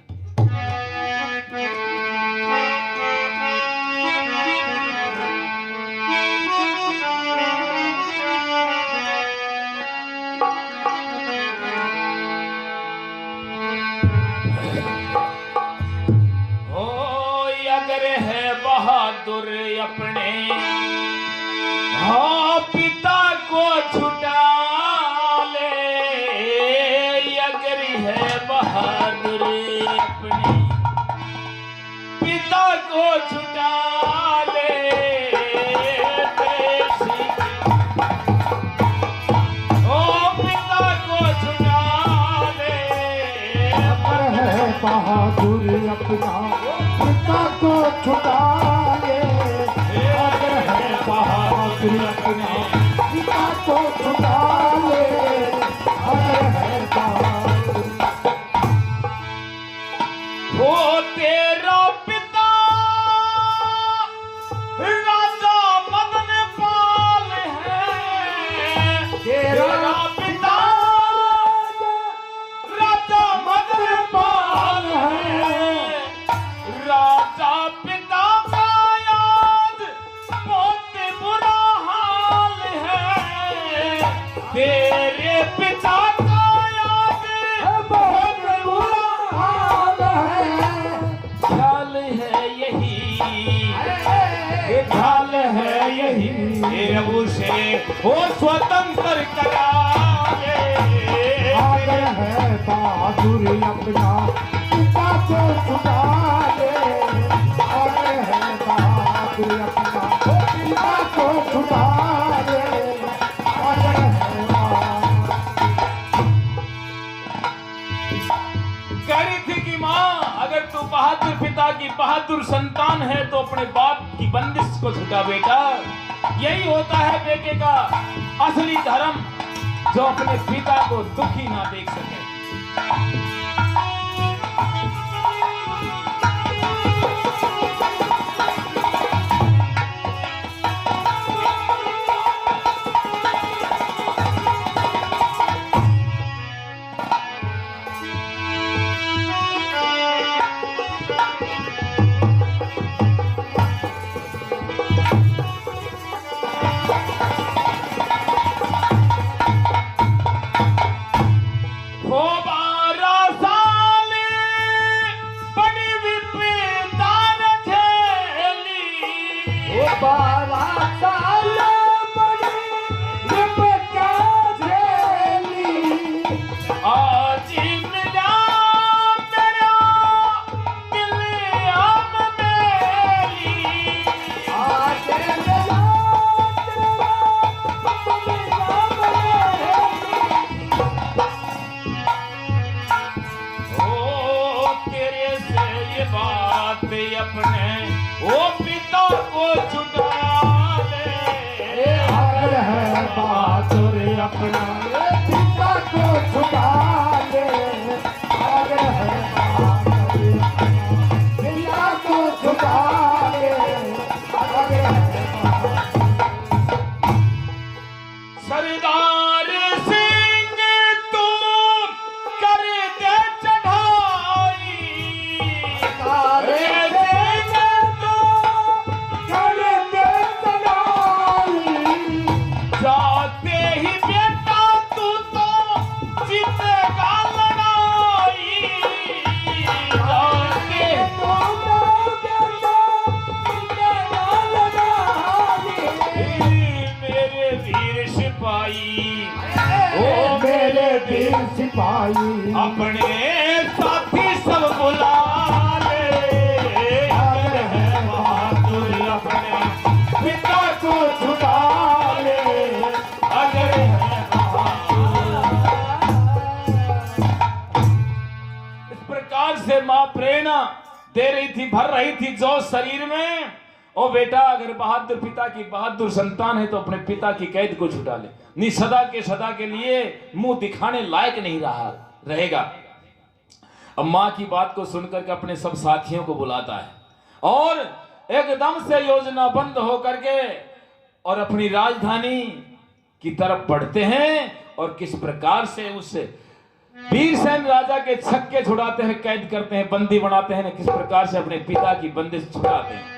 S3: बहादुर अपने हाँ पिता को छुटा ले, अगर है बहादुर अपने पिता को छुटा ले। ओ पिता को छुटा ले,
S1: अगर है बहादुर अपना पिता को छुटा ले। अगर है बहादुर अपना पिता को छुटा ले। अगर है बहादुर
S3: वो तेरा पिता राजा मदन पाल है। तेरा पिता राजा मदन पाल है। राजा पिता का याद बहुत बुरा हाल है। तेरे पिता का याद बहुत बुरा हाल है। ख्याल है यही, ख्याल है यही, उसे वो स्वतंत्र करा ले।
S1: बहादुर अपना पिता को छुटा दे। अरे है बहादुर अपना पिता को छुटा दे। अरे है
S3: कह रही थी कि माँ, अगर तू बहादुर पिता की बहादुर संतान है तो अपने बाप की बंदिश को छुटा बेटा। यही होता है बेटे का असली धर्म, जो अपने पिता को दुखी ना देख सके। अपने वो पिता को छुटा ले।
S1: अगर है बहादुर अपना पिता को छुटा दे। अगर है बहादुर पिता को छुटा दे। अगर है
S3: सरदार सिंह तू कर दे चढ़ाई। जाते ही बेटा तू तो जीतेगा लड़ाई। जाते मेरे वीर सिपाही,
S1: ओ मेरे वीर सिपाही
S3: अपने साथी सब बुला ले। अगर है बहादुर अपने पिता को छुटा ले। अगर है बहादुर। इस प्रकार से मां प्रेरणा दे रही थी, भर रही थी जोश शरीर में। ओ बेटा, अगर बहादुर पिता की बहादुर संतान है तो अपने पिता की कैद को छुटा ले, नहीं सदा के लिए मुंह दिखाने लायक नहीं रहेगा। अब मां की बात को सुनकर के अपने सब साथियों को बुलाता है और एकदम से योजना बंद होकर के और अपनी राजधानी की तरफ बढ़ते हैं। और किस प्रकार से उस वीरसेन राजा के छक्के छुड़ाते हैं, कैद करते हैं, बंदी बनाते हैं, किस प्रकार से अपने पिता की बंदिश छुड़ाते हैं।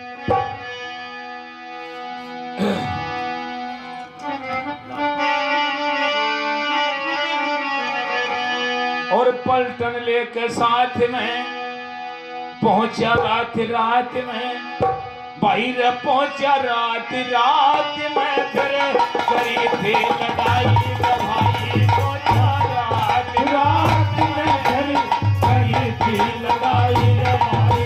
S3: और पलटन लेकर साथ में पहुंचा रात में, बाहर पहुंचा रात में, फिर करी थी लड़ाई भाई। पहुंचा रात में, फिर करी थी लड़ाई भाई।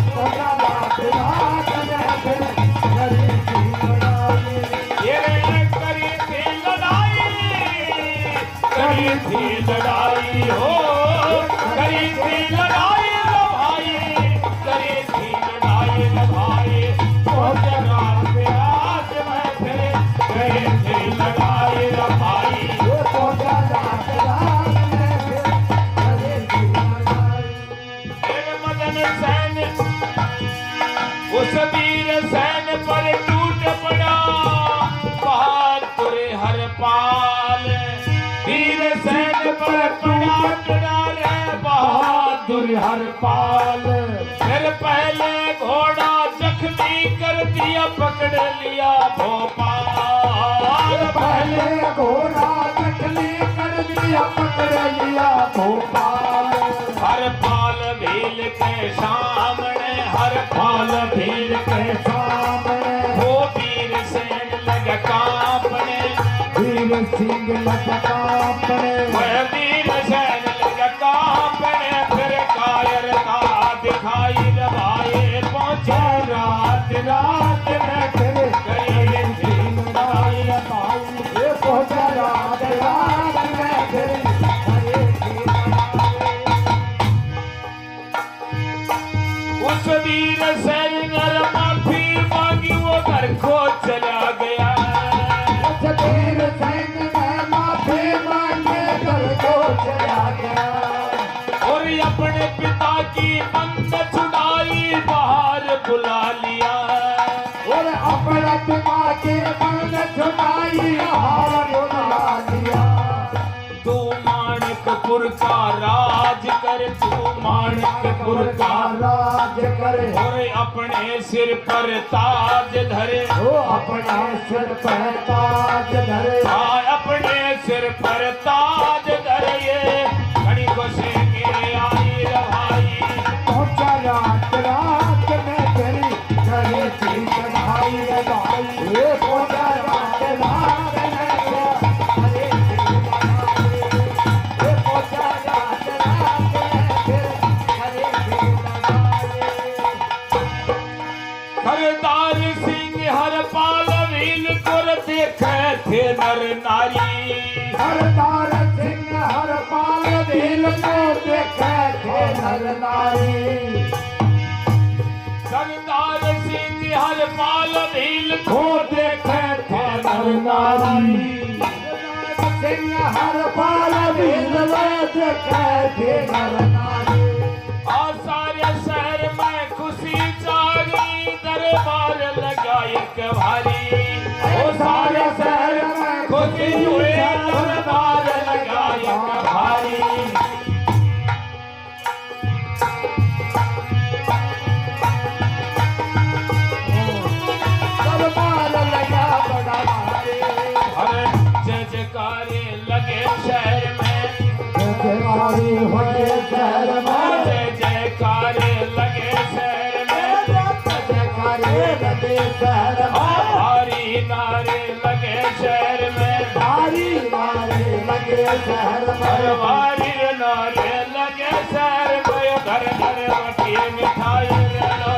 S1: पहुंचा रात में, फिर करी थी लड़ाई।
S3: ये करी थी लड़ाई, करी थी लड़ाई हो, करी थी लड़ाई भाई, करी थी लड़ाई भाई। पहुंचा रात में, फिर करी थी लड़ाई भाई।
S1: पहुंचा रात में, फिर करी थी लड़ाई।
S3: मदन सैन उस वीर सैन पर टूट पड़ा, बहादुर हरपाल। वीर सैन पर पड़ा रे बहादुर हरपाल। फिर पहले घोड़ा जख्मी कर दिया, पकड़ लिया भोपाल।
S1: पहले घोड़ा जख्मी कर दिया, पकड़ लिया भोपाल।
S3: हरपाल भील के सामने, हरपाल भील के
S1: सामने
S3: वो वीर सेन लगा कांपने।
S1: वीर सिंह लगा कांपने।
S3: वह वीर सेन लगा
S1: सिंह ने माफी मांगे कर को चला गया
S3: और अपने पिता की बंद छुड़ाई बाहर बुला लिया
S1: और अपना पिता के बंद छुड़ाई हार बुला लिया
S3: तू माणिकपुर का राज कर तू माणिकपुर का
S1: राज करे
S3: और अपने सिर पर ताज धरे
S1: वो अपना सिर पर ताज धरे
S3: अपने सिर पर ताज धरे ये घड़ी को से गिरे आई रे भाई
S1: पहुंचा रात रात में तेरी करे थी चढ़ाई रे भाई ये पहुंचा रात रात में करे थी चढ़ाई ये पहुंचा रात रात में करे थी चढ़ाई
S3: सरदार सिंह हर पाल वील कर देखे थे नर नारी
S1: सरदार सिंह हर पाल दिल को देखे थे नर नारी
S3: सरदार सिंह हर पाल वील
S1: को देखे थे नर नारी सिंह हर पाल दिल को देखे थे नर नारी
S3: और सारे शहर में खुशी जागी दरबार लगा एक भारी
S1: ओ सारे शहर में
S3: खुशी हुए दरबार लगा एक भारी
S1: दरबार लगा बड़ा भारी
S3: अरे जय जयकारे लगे शहर में
S1: जयकारी होए शहर में
S3: जय जयकारे लगे शहर में
S1: जयकारी लगे शहर में
S3: भारी नारे लगे शहर में
S1: भारी मारे लगे शहर में
S3: भारी नारे लगे शहर में घर घर बटी मिठाई ले लो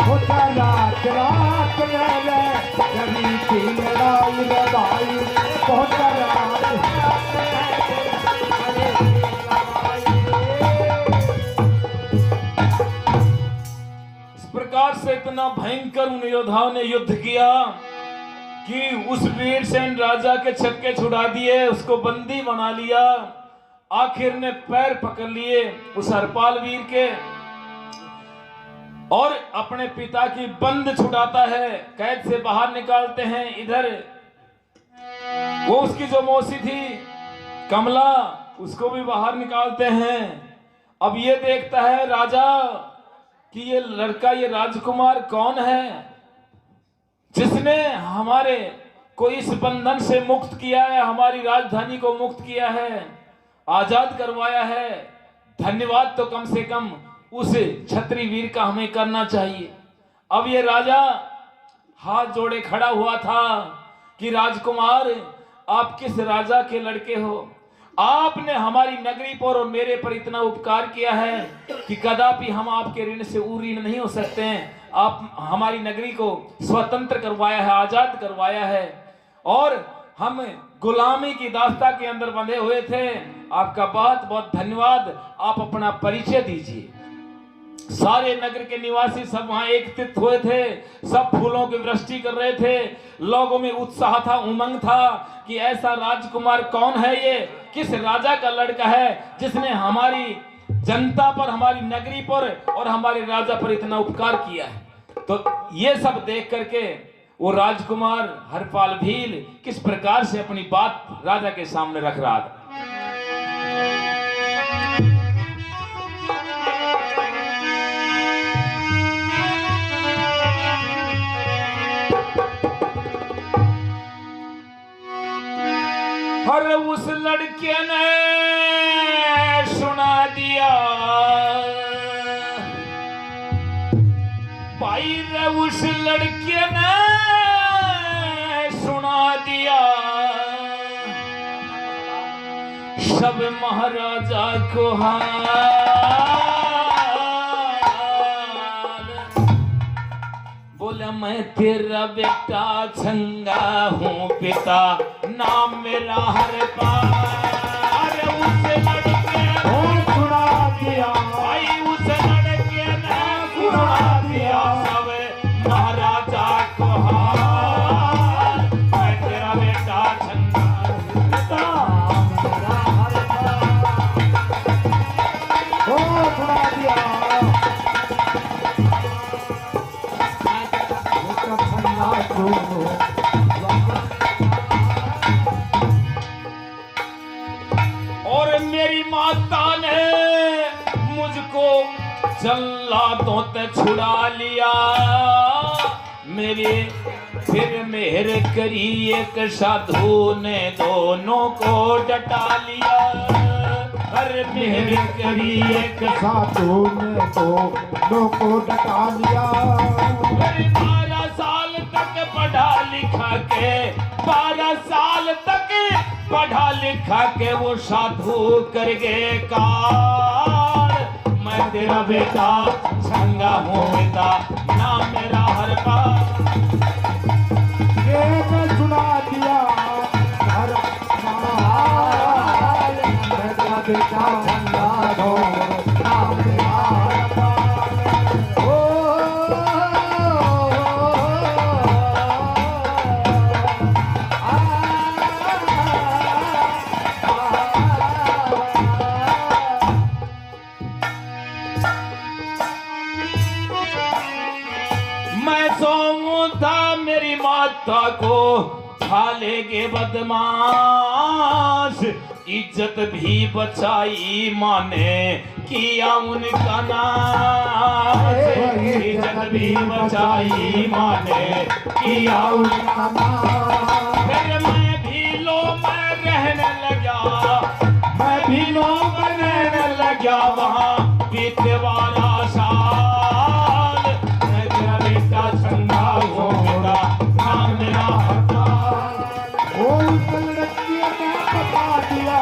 S1: होता रात रात में रे कभी की लड़ाई रे भाई होता रात
S3: इस प्रकार से इतना भयंकर उन योद्धाओं ने युद्ध किया कि उस वीरसेन राजा के छक्के छुड़ा दिए उसको बंदी बना लिया आखिर ने पैर पकड़ लिए उस हरपाल वीर के और अपने पिता की बंद छुड़ाता है कैद से बाहर निकालते हैं इधर वो उसकी जो मौसी थी कमला उसको भी बाहर निकालते हैं अब ये देखता है राजा कि ये लड़का ये राजकुमार कौन है जिसने हमारे को इस बंधन से मुक्त किया है हमारी राजधानी को मुक्त किया है आजाद करवाया है धन्यवाद तो कम से कम उस छत्री वीर का हमें करना चाहिए अब ये राजा हाथ जोड़े खड़ा हुआ था कि राजकुमार आप किस राजा के लड़के हो आपने हमारी नगरी पर और मेरे पर इतना उपकार किया है कि कदापि हम आपके ऋण से ऋण नहीं हो सकते हैं आप हमारी नगरी को स्वतंत्र करवाया है आजाद करवाया है और हम गुलामी की दास्ता के अंदर बंधे हुए थे आपका बहुत बहुत धन्यवाद आप अपना परिचय दीजिए सारे नगर के निवासी सब वहां एकत्रित हुए थे सब फूलों की वृष्टि कर रहे थे लोगों में उत्साह था उमंग था कि ऐसा राजकुमार कौन है ये किस राजा का लड़का है जिसने हमारी जनता पर हमारी नगरी पर और हमारे राजा पर इतना उपकार किया है तो ये सब देख करके वो राजकुमार हरपाल भील किस प्रकार से अपनी बात राजा के सामने रख रहा था हर उस लड़के ने सुना दिया भाई रे उस लड़के ने सुना दिया सब महाराजा को हाल बोला मैं तेरा बेटा छंगा हूँ पिता नाम मेरा हरपाल उस लड़के ने
S1: सुना दिया
S3: भाई उस लड़के ने सुना दिया सब महाराजा को हाल मैं तेरा बेटा छंगा
S2: नाम मेरा हर
S1: ओ सुना दिया उसका छंदा जो
S3: और मेरी माता ने मुझको जल्लादों ते छुड़ा लिया मेरे फिर मेहर करी एक साधु ने दोनों को डटा लिया हर मेहर करी एक
S1: साधु ने तो लोगों डटा लिया
S3: 12 साल तक पढ़ा लिखा के 12 साल तक पढ़ा लिखा के वो साधु कर गए कार मैं तेरा बेटा छंगा हूँ बेटा नाम मेरा हर पार
S1: ये मैं सुना दिया हर माल मेरा बेटा छंगा दो नाम मेरा हर पाल ओ
S3: मैं सोऊं था मेरी माता को खालेगे बदमाश इज्जत भी बचाई माने किया उनका नाश इज्जत भी बचाई माने किया उनका फिर मैं भी लो मैं रहने लगा मैं भी लो मैं रहने लगा वहाँ बीते वाला साल मैं तेरा बेटा छंगा हो बेटा नाम मेरा हरपाल
S1: ओ उस लड़की ने बता दिया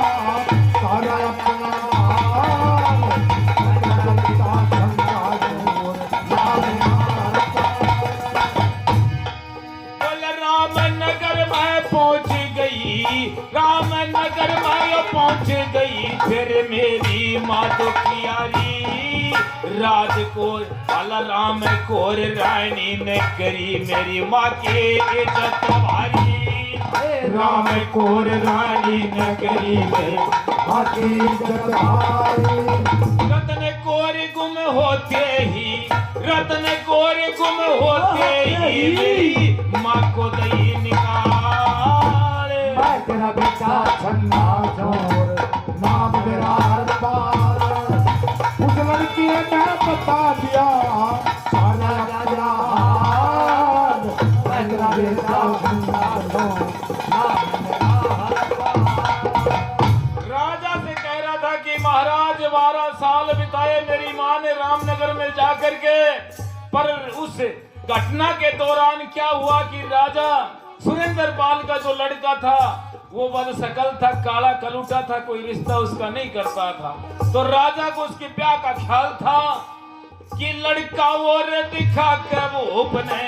S1: सारा अपना हाल मेरा बेटा छंगा दो नाम मेरा हर पाल
S3: बोल रामनगर में पहुंच गई रामनगर में पहुंच गई फिर मेरी माँ दुखियारी राजकोर वाला राम कोर रानी ने करी मेरी माँ की इज्जत भारी राम कोर रानी ने करी मेरी
S1: बाकी जगहाई
S3: रत्न कोर गुम होते ही रत्न कोर गुम होते ही मेरी माँ को दई निकाल
S1: मैं तेरा बेटा छन्ना चोर नाम मेरा हर पाल उस लड़की ने बता दिया सारा अपना हाल मैं तेरा बेटा छन्ना चोर नाम मेरा हर पाल
S3: राजा से कह रहा था कि महाराज 12 साल बिताए मेरी माँ ने रामनगर में जाकर के पर उस घटना के दौरान क्या हुआ कि राजा सुरेंद्र पाल का जो लड़का था वो बदशक्ल था काला कलूटा था कोई रिश्ता उसका नहीं करता था तो राजा को उसके ब्याह का ख्याल था कि लड़का और दिखा के वो बने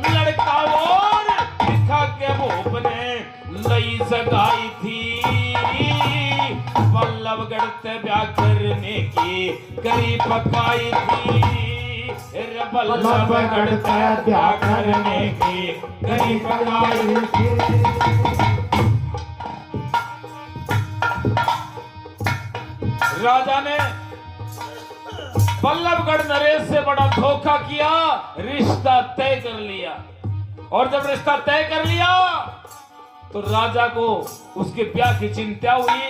S3: लड़का और दिखा के वो बने लई सगाई थी बल्लभगढ़ से ब्याह करने की करी पकाई थी बल्लभगढ़ से ब्याह करने की करी पकाई राजा ने बल्लभगढ़ नरेश से बड़ा धोखा किया रिश्ता तय कर लिया और जब रिश्ता तय कर लिया तो राजा को उसके ब्याह की चिंता हुई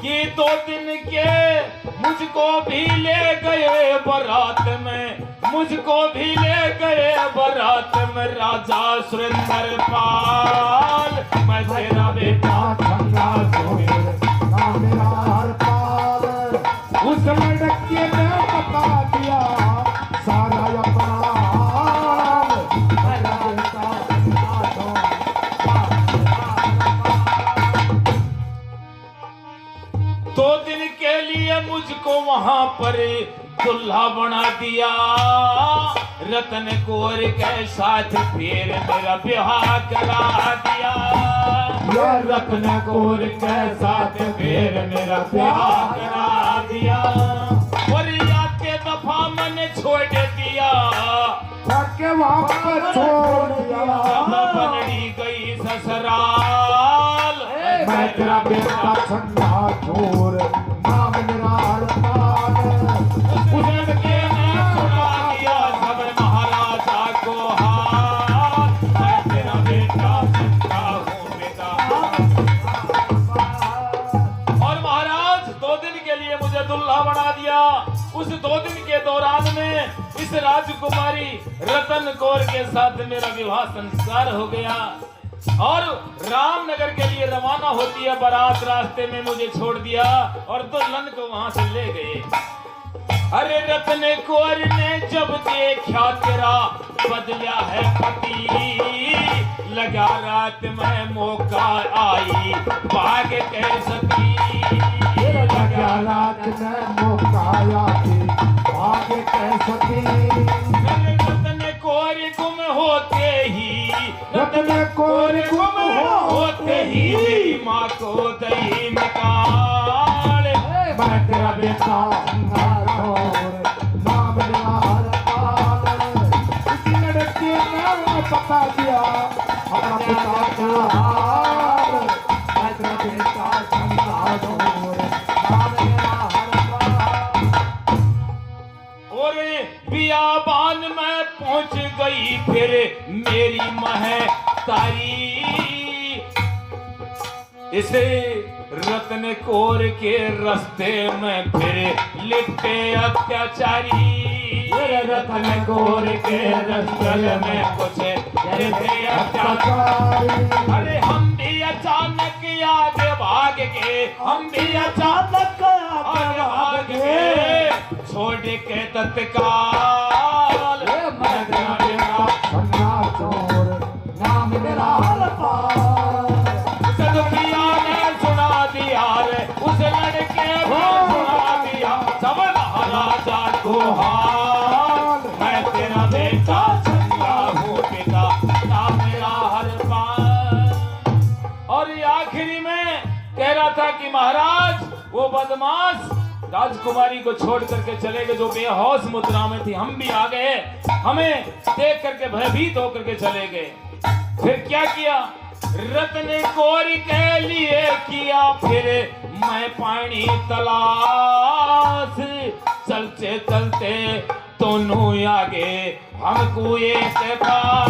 S3: कि 2 दिन के मुझको भी ले गए बारात में मुझको भी ले गए बारात में राजा सुरेंद्र पाल मैं तेरा बेटा
S1: छन्ना चोर नाम मेरा हर पाल उस लड़की ने बता दिया सारा अपना हाल मेरा बेटा छन्ना चोर नाम मेरा हर पाल
S3: 2 दिन के लिए मुझको वहां पर दुल्हा बना दिया रतन कौर के साथ फिर मेरा ब्याह करा दिया रतन कौर के साथ फिर मेरा ब्याह करा दिया और आते दफा मैंने छोड़ दिया
S1: के वापस छोड़ दिया
S3: बनड़ी गई ससुराल
S1: मैं तेरा बेटा छंदा छोर नाम मेरा हरपाल
S3: उस लड़के ने सुना दिया सब महाराजा को हाल, मैं तेरा बेटा छंदा हूँ बेटा। और महाराज 2 दिन के लिए मुझे दुल्हा बना दिया। उस 2 दिन के दौरान में इस राजकुमारी रतन कौर के साथ मेरा विवाह संस्कार हो गया और रामनगर के लिए रवाना होती है बारात। रास्ते में मुझे छोड़ दिया और दुल्हन को वहां से ले गए। अरे रतन कौर ने जब देखा तेरा बदला है पति, लगा रात में मौका आई भाग कह सकी,
S1: लगा रात में मौका आई आगे कह सकी।
S3: रतन कौर गुम होते ही,
S1: रतन कौर गुम
S3: होते ही मेरी माँ को दही निकाल,
S1: मैं तेरा बेटा और नाम मेरा हरपाल। इसी लड़के ने पता दिया अपना पिता को हार, मैं तेरा बेटा और नाम मेरा हरपाल।
S3: और बियाबान में पहुंच गई फिर मेरी महतारी, इसे रतन कौर के रास्ते में फिर लिपटे अत्याचारी।
S1: रतन कौर के रास्ते में
S3: कुछ लिपटे अत्याचारी। अरे हम भी अचानक आगे भाग के, हम भी अचानक आगे भाग के छोड़ के तत्काल,
S1: मैं तेरा बेटा छन्ना चोर नाम मेरा हरपाल।
S3: सदपिया ने सुना दिया रे उस लड़के ने सुना दिया सब महाराजा को हाल, मैं तेरा बेटा छन्ना हूँ पिता नाम मेरा हरपाल। और ये आखिरी में कह रहा था कि महाराज वो बदमाश राजकुमारी को छोड़ करके चले गए जो बेहोश मुद्रा में थी। हम भी आ गए, हमें देख करके भयभीत होकर के चले गए। फिर क्या किया? रतन कौर के लिए किया फिर मैं पानी तलाश, चलते चलते दोनों आगे हम कुएं के पास,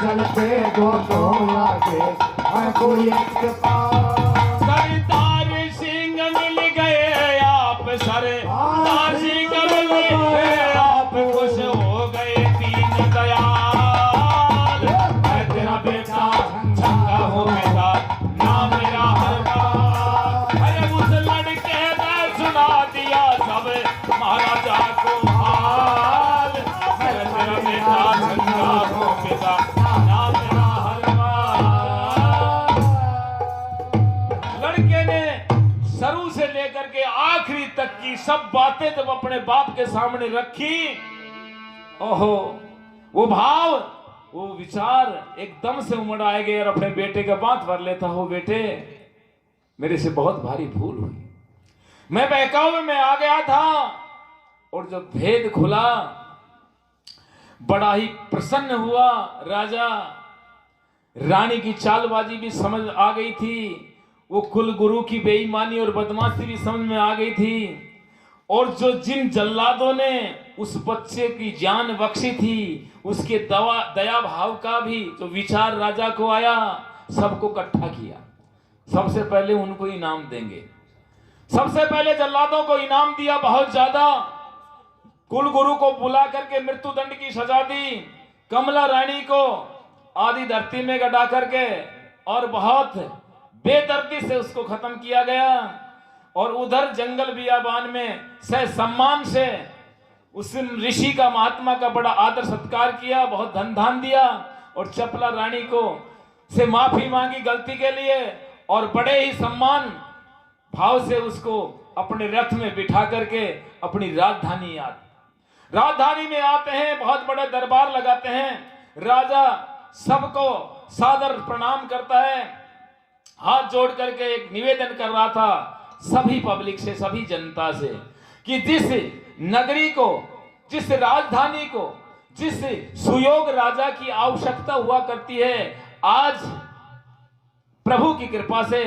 S1: चलते दोनों आगे मैं कुएं के पास।
S3: सरदार सिंह मिल गए आप, सरदार सिंह मिल गए आप, खुश हो गए दीन दयाल, मैं तेरा बेटा छंगा हूँ बेटा नाम मेरा हरपाल। अरे उस लड़के ने सुना दिया सब महाराजा को हाल, मैं तेरा बेटा छंगा हूँ बेटा नाम मेरा हरपाल। लड़के ने शुरू से लेकर के आखिरी तक की सब बातें जब अपने बाप के सामने रखी, ओहो वो भाव वो विचार एकदम से उमड़ आए गए और अपने बेटे का बात भर लेता हो, बेटे मेरे से बहुत भारी भूल हुई, मैं बहकावे में आ गया था और जब भेद खुला बड़ा ही प्रसन्न हुआ राजा। रानी की चालबाजी भी समझ आ गई थी, वो कुल गुरु की बेईमानी और बदमाशी भी समझ में आ गई थी, और जो जिन जल्लादों ने उस बच्चे की जान बख्शी थी उसके दया भाव का भी जो विचार राजा को आया, सबको इकट्ठा किया। सबसे पहले उनको इनाम देंगे, सबसे पहले जल्लादों को इनाम दिया बहुत ज्यादा, कुल गुरु को बुला करके मृत्यु दंड की सजा दी, कमला रानी को आधी धरती में गड़ा करके और बहुत बेदर्दी से उसको खत्म किया गया। और उधर जंगल बियाबान में सह सम्मान से उस ऋषि का महात्मा का बड़ा आदर सत्कार किया, बहुत धन धान दिया और चपला रानी को से माफी मांगी गलती के लिए और बड़े ही सम्मान भाव से उसको अपने रथ में बिठा करके अपनी राजधानी में आते हैं, बहुत बड़े दरबार लगाते हैं। राजा सबको सादर प्रणाम करता है, हाथ जोड़ करके एक निवेदन कर रहा था सभी पब्लिक से, सभी जनता से कि जिस नगरी को, जिस राजधानी को, जिस सुयोग राजा की आवश्यकता हुआ करती है, आज प्रभु की कृपा से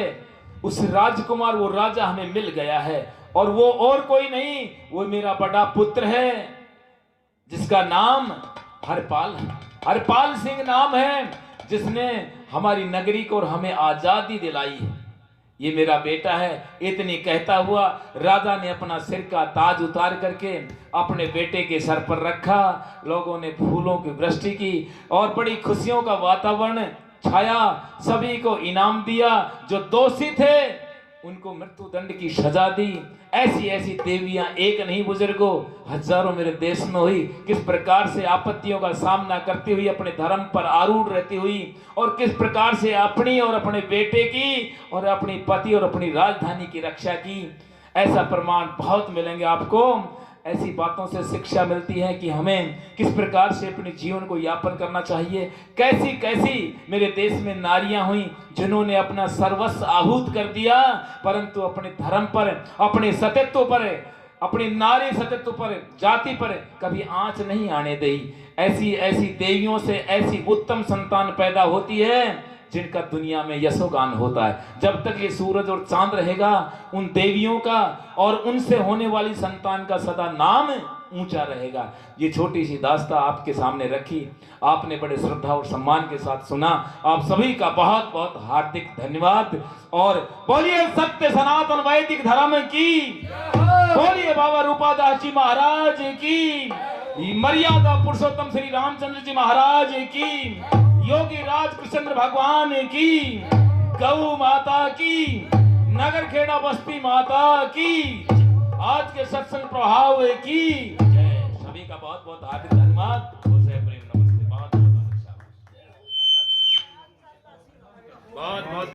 S3: उस राजकुमार, वो राजा हमें मिल गया है, और वो और कोई नहीं, वो मेरा बड़ा पुत्र है जिसका नाम हरपाल है। हरपाल सिंह नाम है, जिसने हमारी नगरी को और हमें आजादी दिलाई है। ये मेरा बेटा है। इतनी कहता हुआ राजा ने अपना सिर का ताज उतार करके अपने बेटे के सर पर रखा। लोगों ने फूलों की वृष्टि की और बड़ी खुशियों का वातावरण छाया। सभी को इनाम दिया। जो दोषी थे उनको मृत्यु दंड की सजा दी। ऐसी ऐसी देवियां एक नहीं बुजुर्गों, हजारों मेरे देश में हुई। किस प्रकार से आपत्तियों का सामना करती हुई अपने धर्म पर आरूढ़ रहती हुई, और किस प्रकार से अपनी और अपने बेटे की और अपनी पति और अपनी राजधानी की रक्षा की। ऐसा प्रमाण बहुत मिलेंगे आपको। ऐसी बातों से शिक्षा मिलती है कि हमें किस प्रकार से अपने जीवन को यापन करना चाहिए। कैसी कैसी मेरे देश में नारियां हुई जिन्होंने अपना सर्वस्व आहूत कर दिया, परंतु अपने धर्म पर, अपने सत्यत्व पर, अपनी नारी सत्यत्व पर, जाति पर कभी आंच नहीं आने दी। ऐसी ऐसी देवियों से ऐसी उत्तम संतान पैदा होती है जिनका दुनिया में यशोगान होता है। जब तक ये सूरज और चांद रहेगा, उन देवियों का और उनसे होने वाली संतान का सदा नाम ऊंचा रहेगा। ये छोटी सी दास्तां आपके सामने रखी, आपने बड़े श्रद्धा और सम्मान के साथ सुना। आप सभी का बहुत बहुत हार्दिक धन्यवाद। और बोलिए सत्य सनातन वैदिक धर्म की, बोलिए बाबा रूपादास जी महाराज की, मर्यादा पुरुषोत्तम श्री रामचंद्र जी महाराज की, योगी राज कृष्ण भगवान की, गौ माता की, नगर खेड़ा बस्ती माता की, आज के सत्संग प्रभाव की जय। सभी का बहुत बहुत हार्दिक धन्यवाद। प्रेम नमस्ते। बहुत बहुत